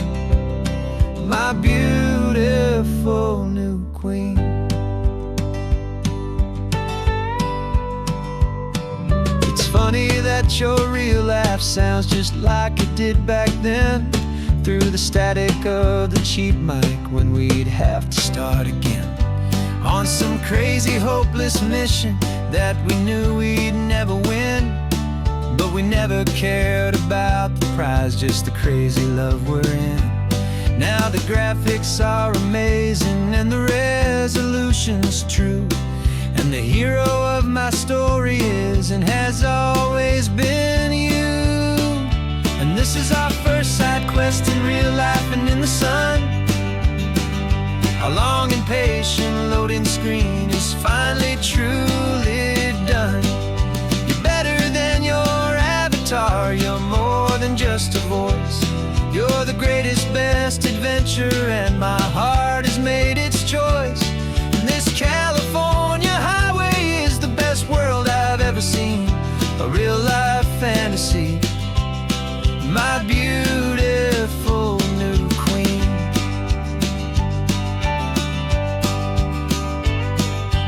my beautiful new queen. It's funny that your real life sounds just like it did back then, through the static of the cheap mic when we'd have to start again, on some crazy hopeless mission that we knew we'd never win. But we never cared about the prize, just the crazy love we're in. Now the graphics are amazing and the resolution's true, and the hero of my story is and has always been you. And this is our first side quest in real life and in the sun. Our long and patient loading screen is finally truly done. You're better than your avatar, you're more than just a voice. You're the greatest, best adventure, and my heart has made its choice. And this California highway is the best world I've ever seen, a real life fantasy, my beautiful new queen.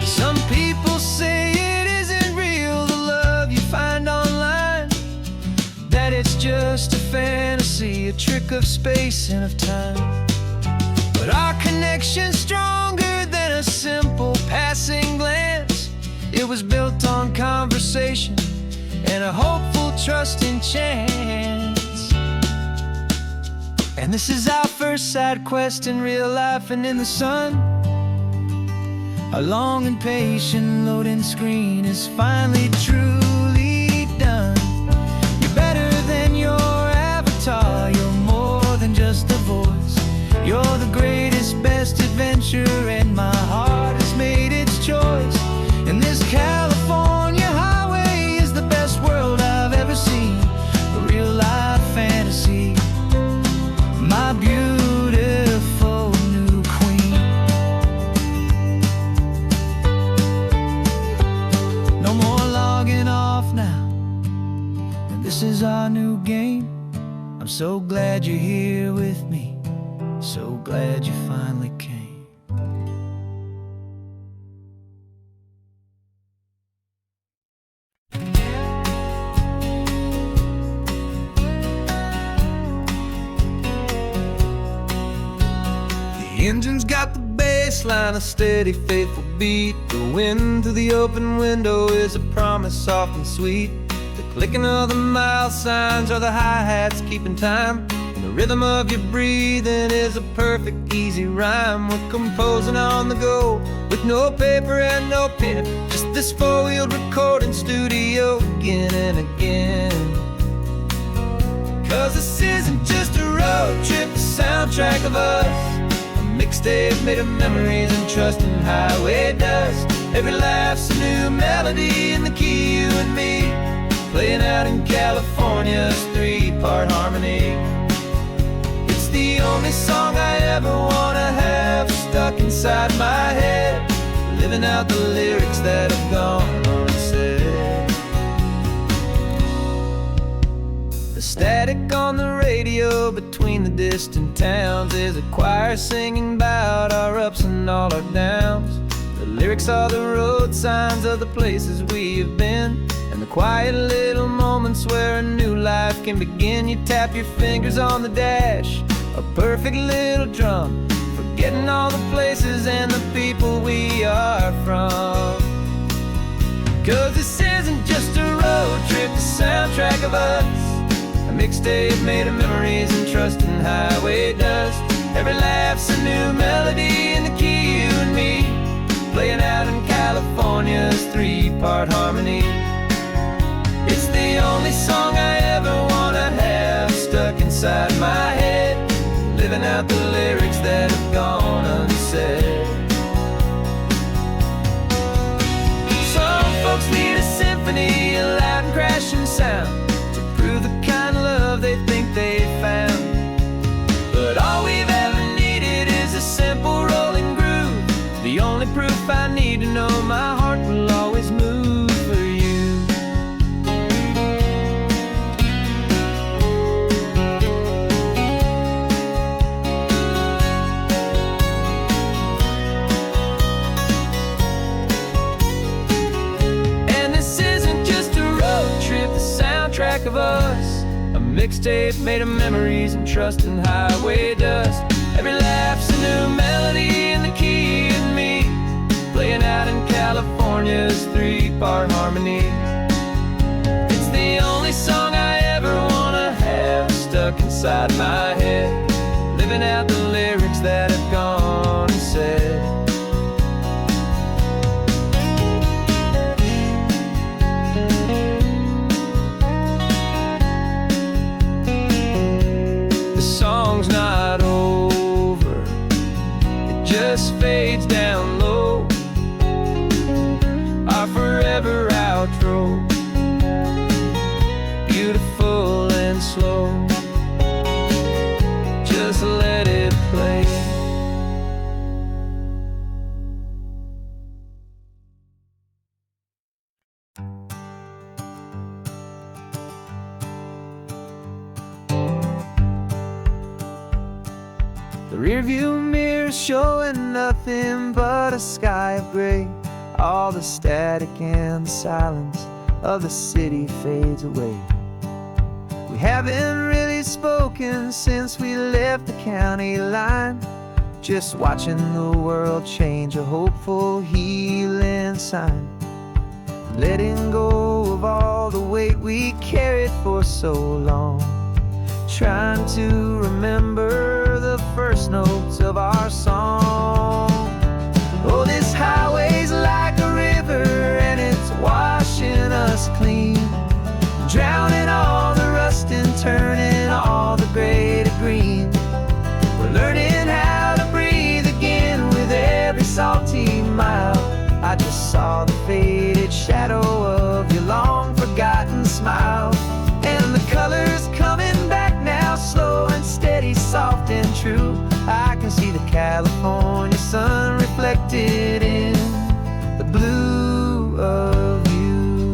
Some people say it isn't real, the love you find online, that it's just a fantasy, a trick of space and of time. But our connection's stronger than a simple passing glance. It was built on conversation and a hopeful, trusting chance. And this is our first side quest in real life and in the sun. Our long and patient loading screen is finally truly done. You're better than your avatar, you're more than just a voice. You're the greatest, best adventure, and my heart has made its choice. And this California highway is the best world I've ever seen, a real life fantasy, my beautiful new queen. No more logging off now, and this is our new game. I'm so glad you're here with me, so glad you finally came. The engine's got the bass line, a steady, faithful beat. The wind through the open window is a promise soft and sweet. The clicking of the mile signs are the hi-hats keeping time, and the rhythm of your breathing is a perfect, easy rhyme. We're composing on the go with no paper and no pen, just this four-wheeled recording studio again and again. 'Cause this isn't just a road trip, the soundtrack of us, mixtape made of memories and trust in highway dust. Every laugh's a new melody in the key, you and me, playing out in California's three-part harmony. It's the only song I ever wanna have stuck inside my head, living out the lyrics that have gone unsaid. The static on the radio between the distant towns is a choir singing about our ups and all our downs. The lyrics are the road signs of the places we have been, and the the quiet little moments where a new life can begin. You tap your fingers on the dash, a perfect little drum, forgetting all the places and the people we are from. 'Cause this isn't just a road trip, the soundtrack of us, a mixtape made of memories and trust in highway dust. Every laugh's a new melody in the key, you and me, playing out in California's three-part harmony. It's the only song I ever wanna have stuck inside my head, living out the lyrics that have gone unsaid. Some folks need a symphony, a loud and crashing sound, to prove the kind of love they think they found. But all we've ever needed is a simple rolling groove, the only proof I need to know my heart will always move for you. And this isn't just a road trip, the soundtrack of us, a mixtape made of memories and trust in highway dust. Every laugh's a new melody in the key and me, playing out in California's three-part harmony. It's the only song I ever wanna have stuck inside my head, living out the lyrics that have gone unsaid. The song's not over, it just fades down low, our forever outro, beautiful and slow. Just let it play. The rearview mirror's showing nothing but a sky of gray. All the static and the silence of the city fades away. We haven't really spoken since we left the county line, just watching the world change, a hopeful healing sign. Letting go of all the weight we carried for so long, trying to remember the first notes of our song. Oh, this highway's like a river and it's washing us clean, drowning all the rust and turning all the gray to green. We're learning how to breathe again with every salty mile. I just saw the faded shadow of your long forgotten smile, and the colors coming back now, slow and steady, soft and true. I can see the California sun reflected in the blue of you.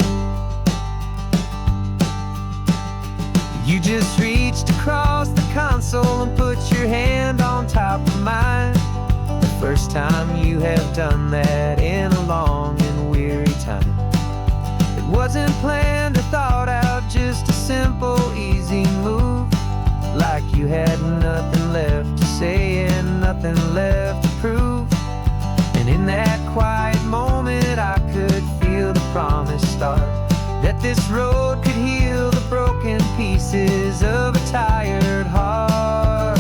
You just reached across the console and put your hand on top of mine, the first time you have done that in a long and weary time. It wasn't planned or thought out, just a simple, easy move, like you had nothing left to say and nothing left to prove. And in that quiet moment I could feel the promise start, that this road could heal the broken pieces of a tired heart.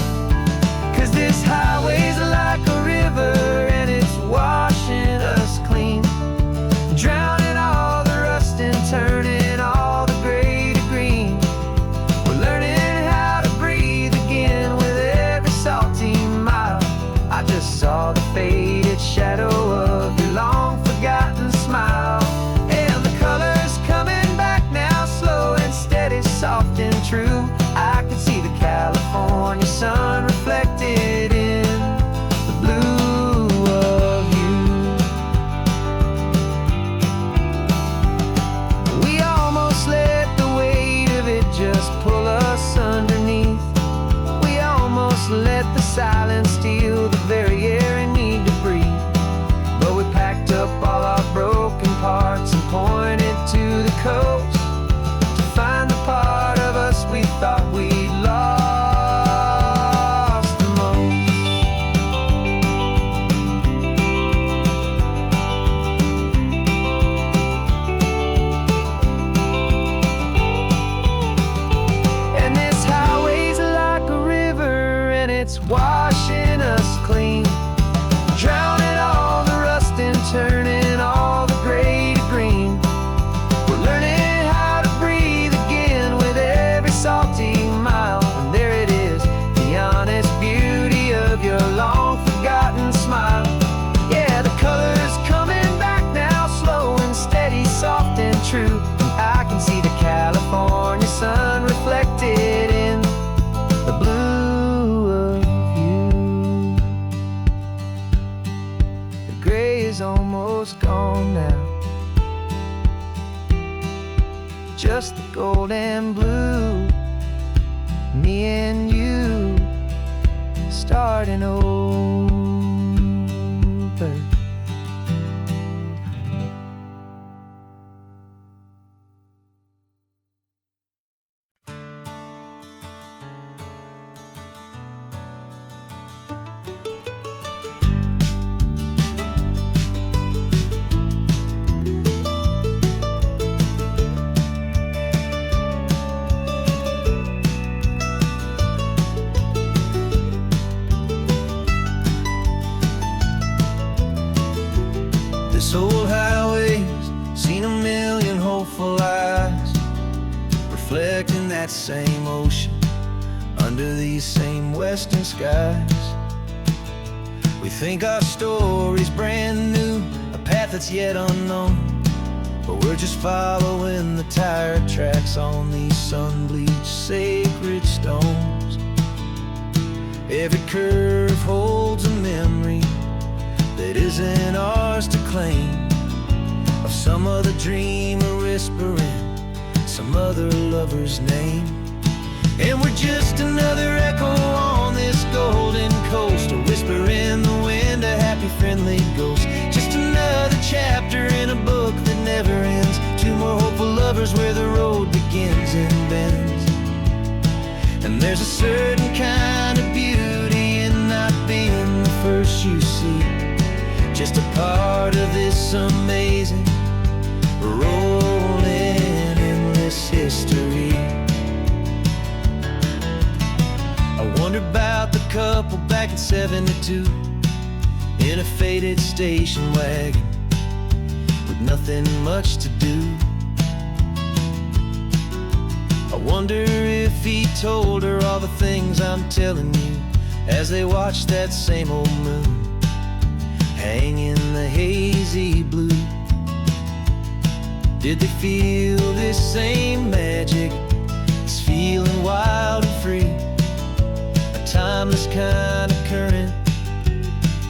'Cause this highway's like a river and it's washing us clean, drowning all the rust and turning all the gray to green. We're learning how to breathe again with every salty mile. I just saw the faded shadow of your long forgotten smile, and the colors coming back now, slow that same ocean, under these same western skies. We think our story's brand new, a path that's yet unknown, but we're just following the tire tracks on these sun-bleached sacred stones. Every curve holds a memory that isn't ours to claim, of some other dreamer whispering some other lover's name. And we're just another echo on this golden coast, a whisper in the wind, a happy friendly ghost. Just another chapter in a book that never ends, two more hopeful lovers where the road begins and bends. And there's a certain kind of beauty in not being the first you see, just a part of this amazing rolling endless history. I wonder about the couple back in '72 in a faded station wagon with nothing much to do. I wonder if he told her all the things I'm telling you as they watched that same old moon hang in the hazy blue. Did they feel this same magic, this feeling wild and free, a timeless kind of current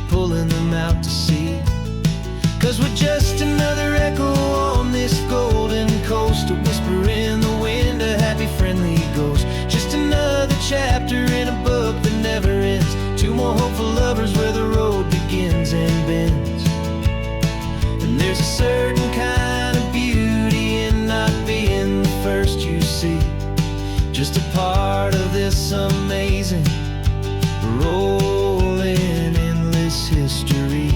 pulling them out to sea? 'Cause we're just another echo on this golden coast, a whisper in the wind, a happy friendly ghost. Just another chapter in a book that never ends, two more hopeful lovers where the road begins and bends. And there's a certain kind of beauty in not being the first you see, just a part of this amazing rolling endless history.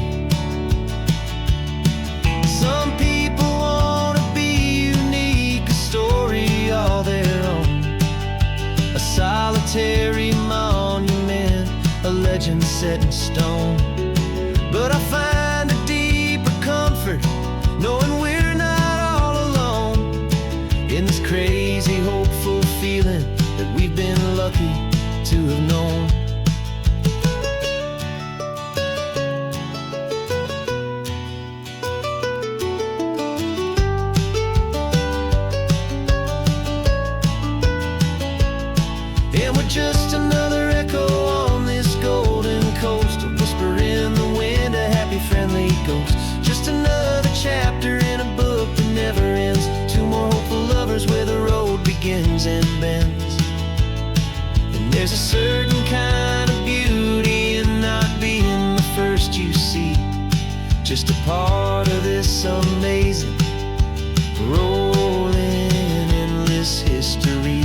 Some people want to be unique, a story all their own, a solitary monument, a legend set in stone. But I find a deeper comfort knowing we're not all alone in this crazy hopeful feeling that we've been lucky to have known. And we're just another echo on this golden coast, a whisper in the wind, a happy friendly ghost. Just another chapter in a book that never ends, two more hopeful lovers where the road begins and bends. And there's a certain kind of beauty in not being the first you see, just a part of this amazing rolling endless history.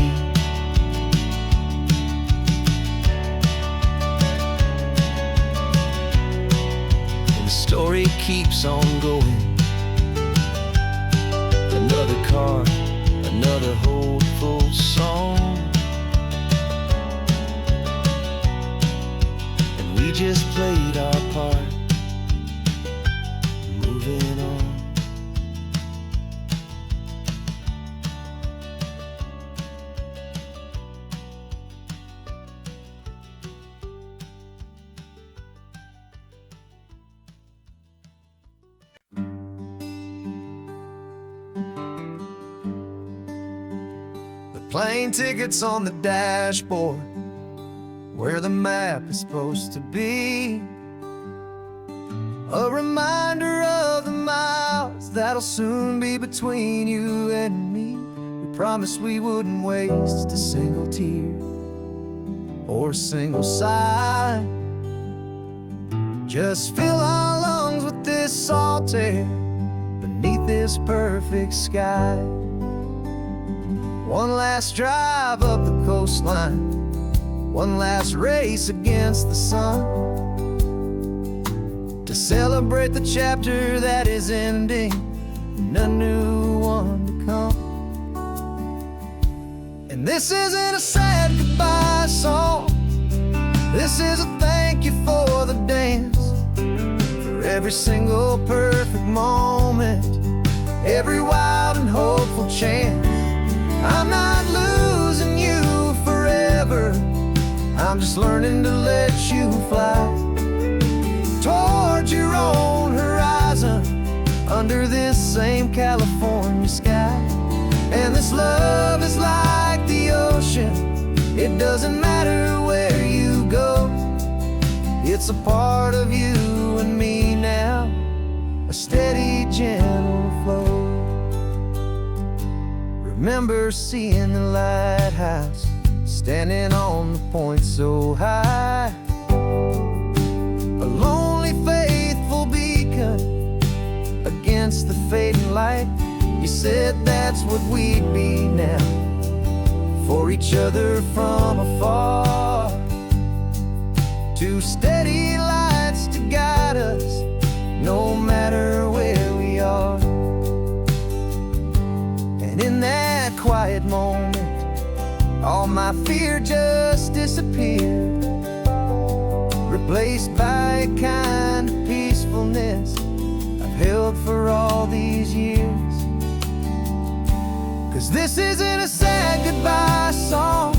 Story keeps on going. Another car, another hopeful song, and we just played our part, moving on. Plane tickets on the dashboard, where the map is supposed to be, a reminder of the miles that'll soon be between you and me. We promised we wouldn't waste a single tear or a single sigh, just fill our lungs with this salt air beneath this perfect sky. One last drive up the coastline, one last race against the sun, to celebrate the chapter that is ending and a new one to come. And this isn't a sad goodbye song, this is a thank you for the dance, for every single perfect moment, every wild and hopeful chance. I'm not losing I'm just learning to let you fly towards your own horizon under this same California sky. And this love is like the ocean, it doesn't matter where you go. It's a part of you and me now, a steady, gentle flow. Remember seeing the lighthouse, standing on the point so high, a lonely, faithful beacon against the fading light. You said that's what we'd be now, for each other from afar. Two steady lights to guide us, no matter where we are. And in that quiet moment, all my fear just disappeared, replaced by a kind of peacefulness I've held for all these years. 'Cause this isn't a sad goodbye song,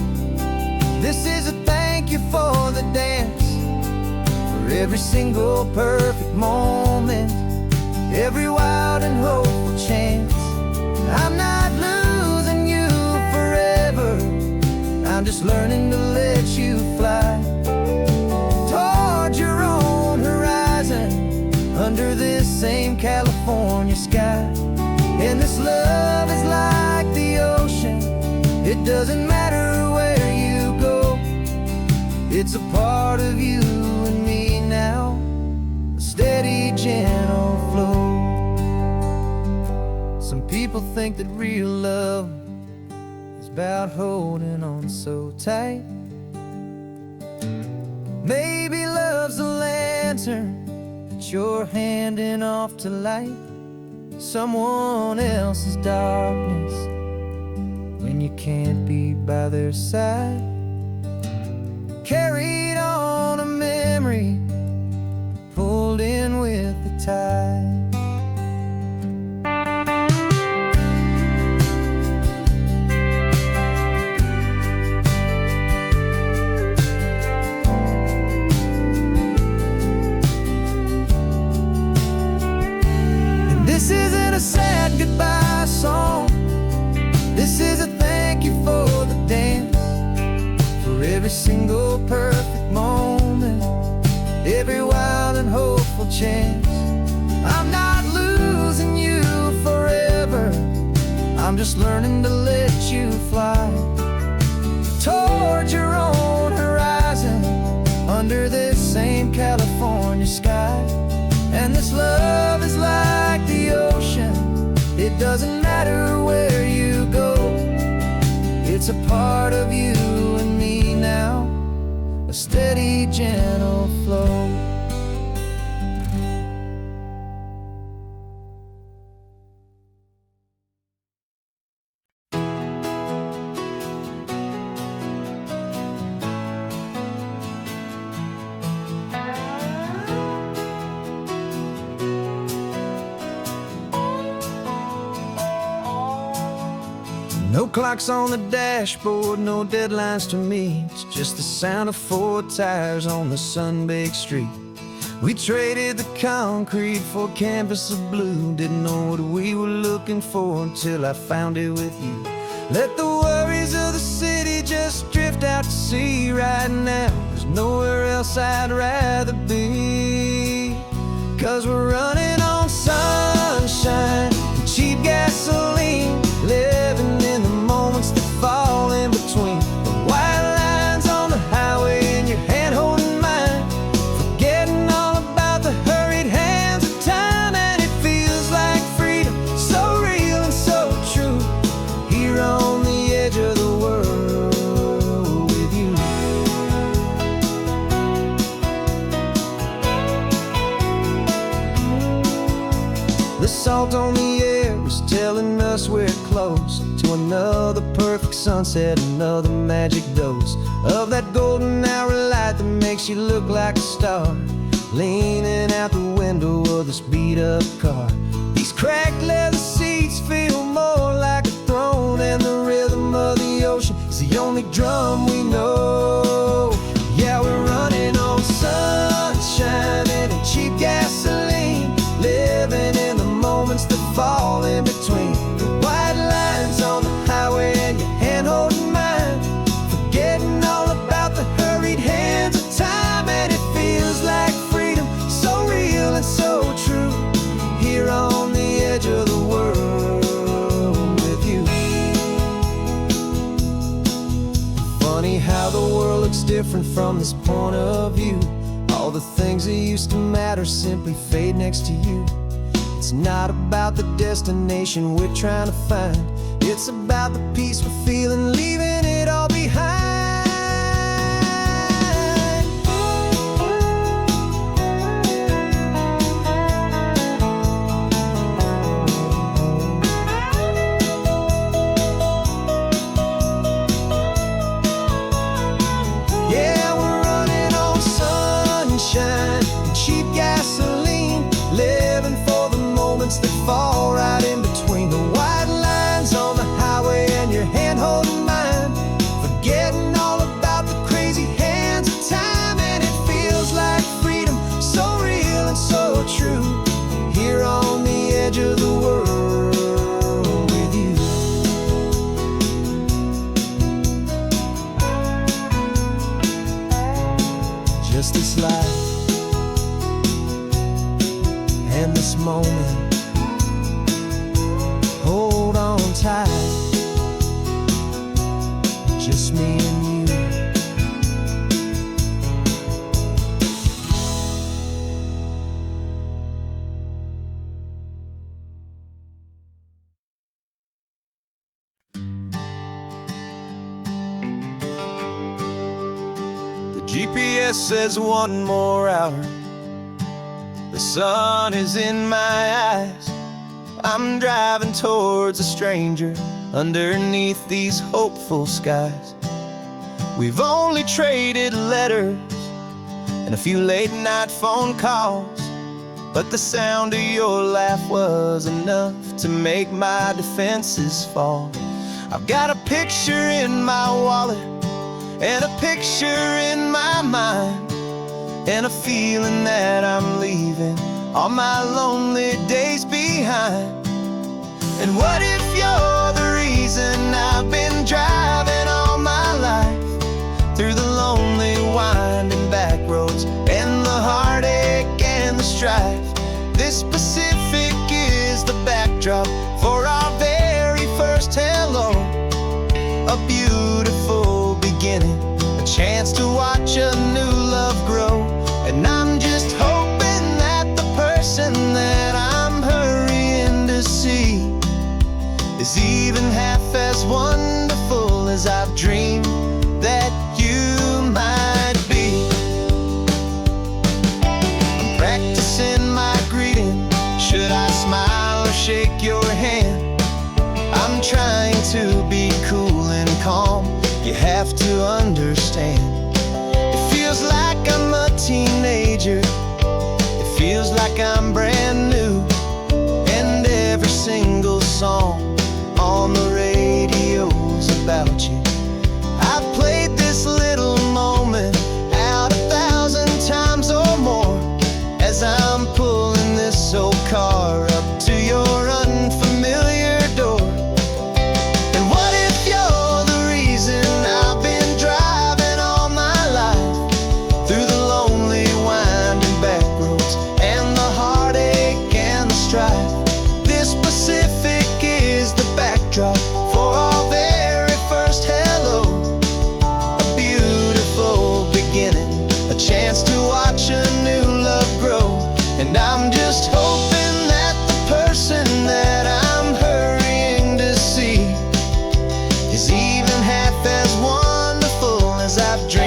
this is a thank you for the dance, for every single perfect moment, every wild and hopeful chance. I'm not losing you forever, I'm just learning to let you fly towards your own horizon under this same California sky. And this love is like the ocean, it doesn't matter where you go. It's a part of you and me now, a steady, gentle flow. Some people think that real love is about holding on so tight. Maybe love's a lantern that you're handing off to light someone else's darkness when you can't be by their side. Carried on a memory, pulled in with the tide. This isn't a sad goodbye song, this is a thank you for the dance, for every single perfect moment, every wild and hopeful chance. I'm not losing you forever, I'm just learning to let you fly towards your own horizon under this same California sky. And this love is like the ocean, it doesn't matter where you go. It's a part of you and me now, a steady, gentle flow. No clocks on the dashboard, no deadlines to meet, just the sound of 4 tires on the sun-baked street. We traded the concrete for a canvas of blue, didn't know what we were looking for until I found it with you. Let the worries of the city just drift out to sea right now, there's nowhere else I'd rather be. 'Cause we're running on sunshine and cheap gasoline, living in the moments that fall in between the white lines on the highway and your hand holding mine, forgetting all about the hurried hands of time. And it feels like freedom, so real and so true, here on the edge of the world with you. The salt on the air is telling us we're close to another perfect sunset, another magic dose of that golden hour light that makes you look like a star, leaning out the window of this beat-up car. These cracked leather seats feel more like a throne, and the rhythm of the ocean is the only drum we know. funny how the world looks different from this point of view. All the things that used to matter simply fade next to you. It's not about the destination we're trying to find. It's about the peace we're feeling, leaving it all behind. Yeah, we're running on sunshine and cheap gasoline, living for the moments that fall right in between the white lines on the highway and your hand holding mine, forgetting all about the crazy hands of time. And it feels like freedom, so real and so true, here on the edge of the world with you. Just this life and this moment, hold on tight, just me and you. The GPS says 1 more hour. The sun is in my eyes. I'm driving towards a stranger underneath these hopeful skies. We've only traded letters and a few late night phone calls, but the sound of your laugh was enough to make my defenses fall. I've got a picture in my wallet and a picture in my mind, and a feeling that I'm leaving all my lonely days behind. And what if you're the reason I've been driving all my life, through the lonely winding back roads and the heartache and the strife? This Pacific is the backdrop for our very first hello, a beautiful beginning, a chance to watch a new love grow. And I'm just hoping that the person that I'm hurrying to see is even half as wonderful as I've dreamed that you might be. I'm practicing my greeting. Should I smile or shake your hand? I'm trying to be cool and calm. You have to understand. It feels like I'm a teenager. It feels like I'm brand new. And every single song on the radio's about you. I've played this little moment out 1,000 times or more, as I'm pulling this old car up to your unfamiliar door. And what if you're the reason I've been driving all my life, through the lonely winding back roads and the heartache and the strife? This Pacific is the backdrop for our very first hello, a beautiful beginning, a chance to watch a new love grow. And I'm just hoping that the person that I'm hurrying to see is even half as wonderful as I've dreamed.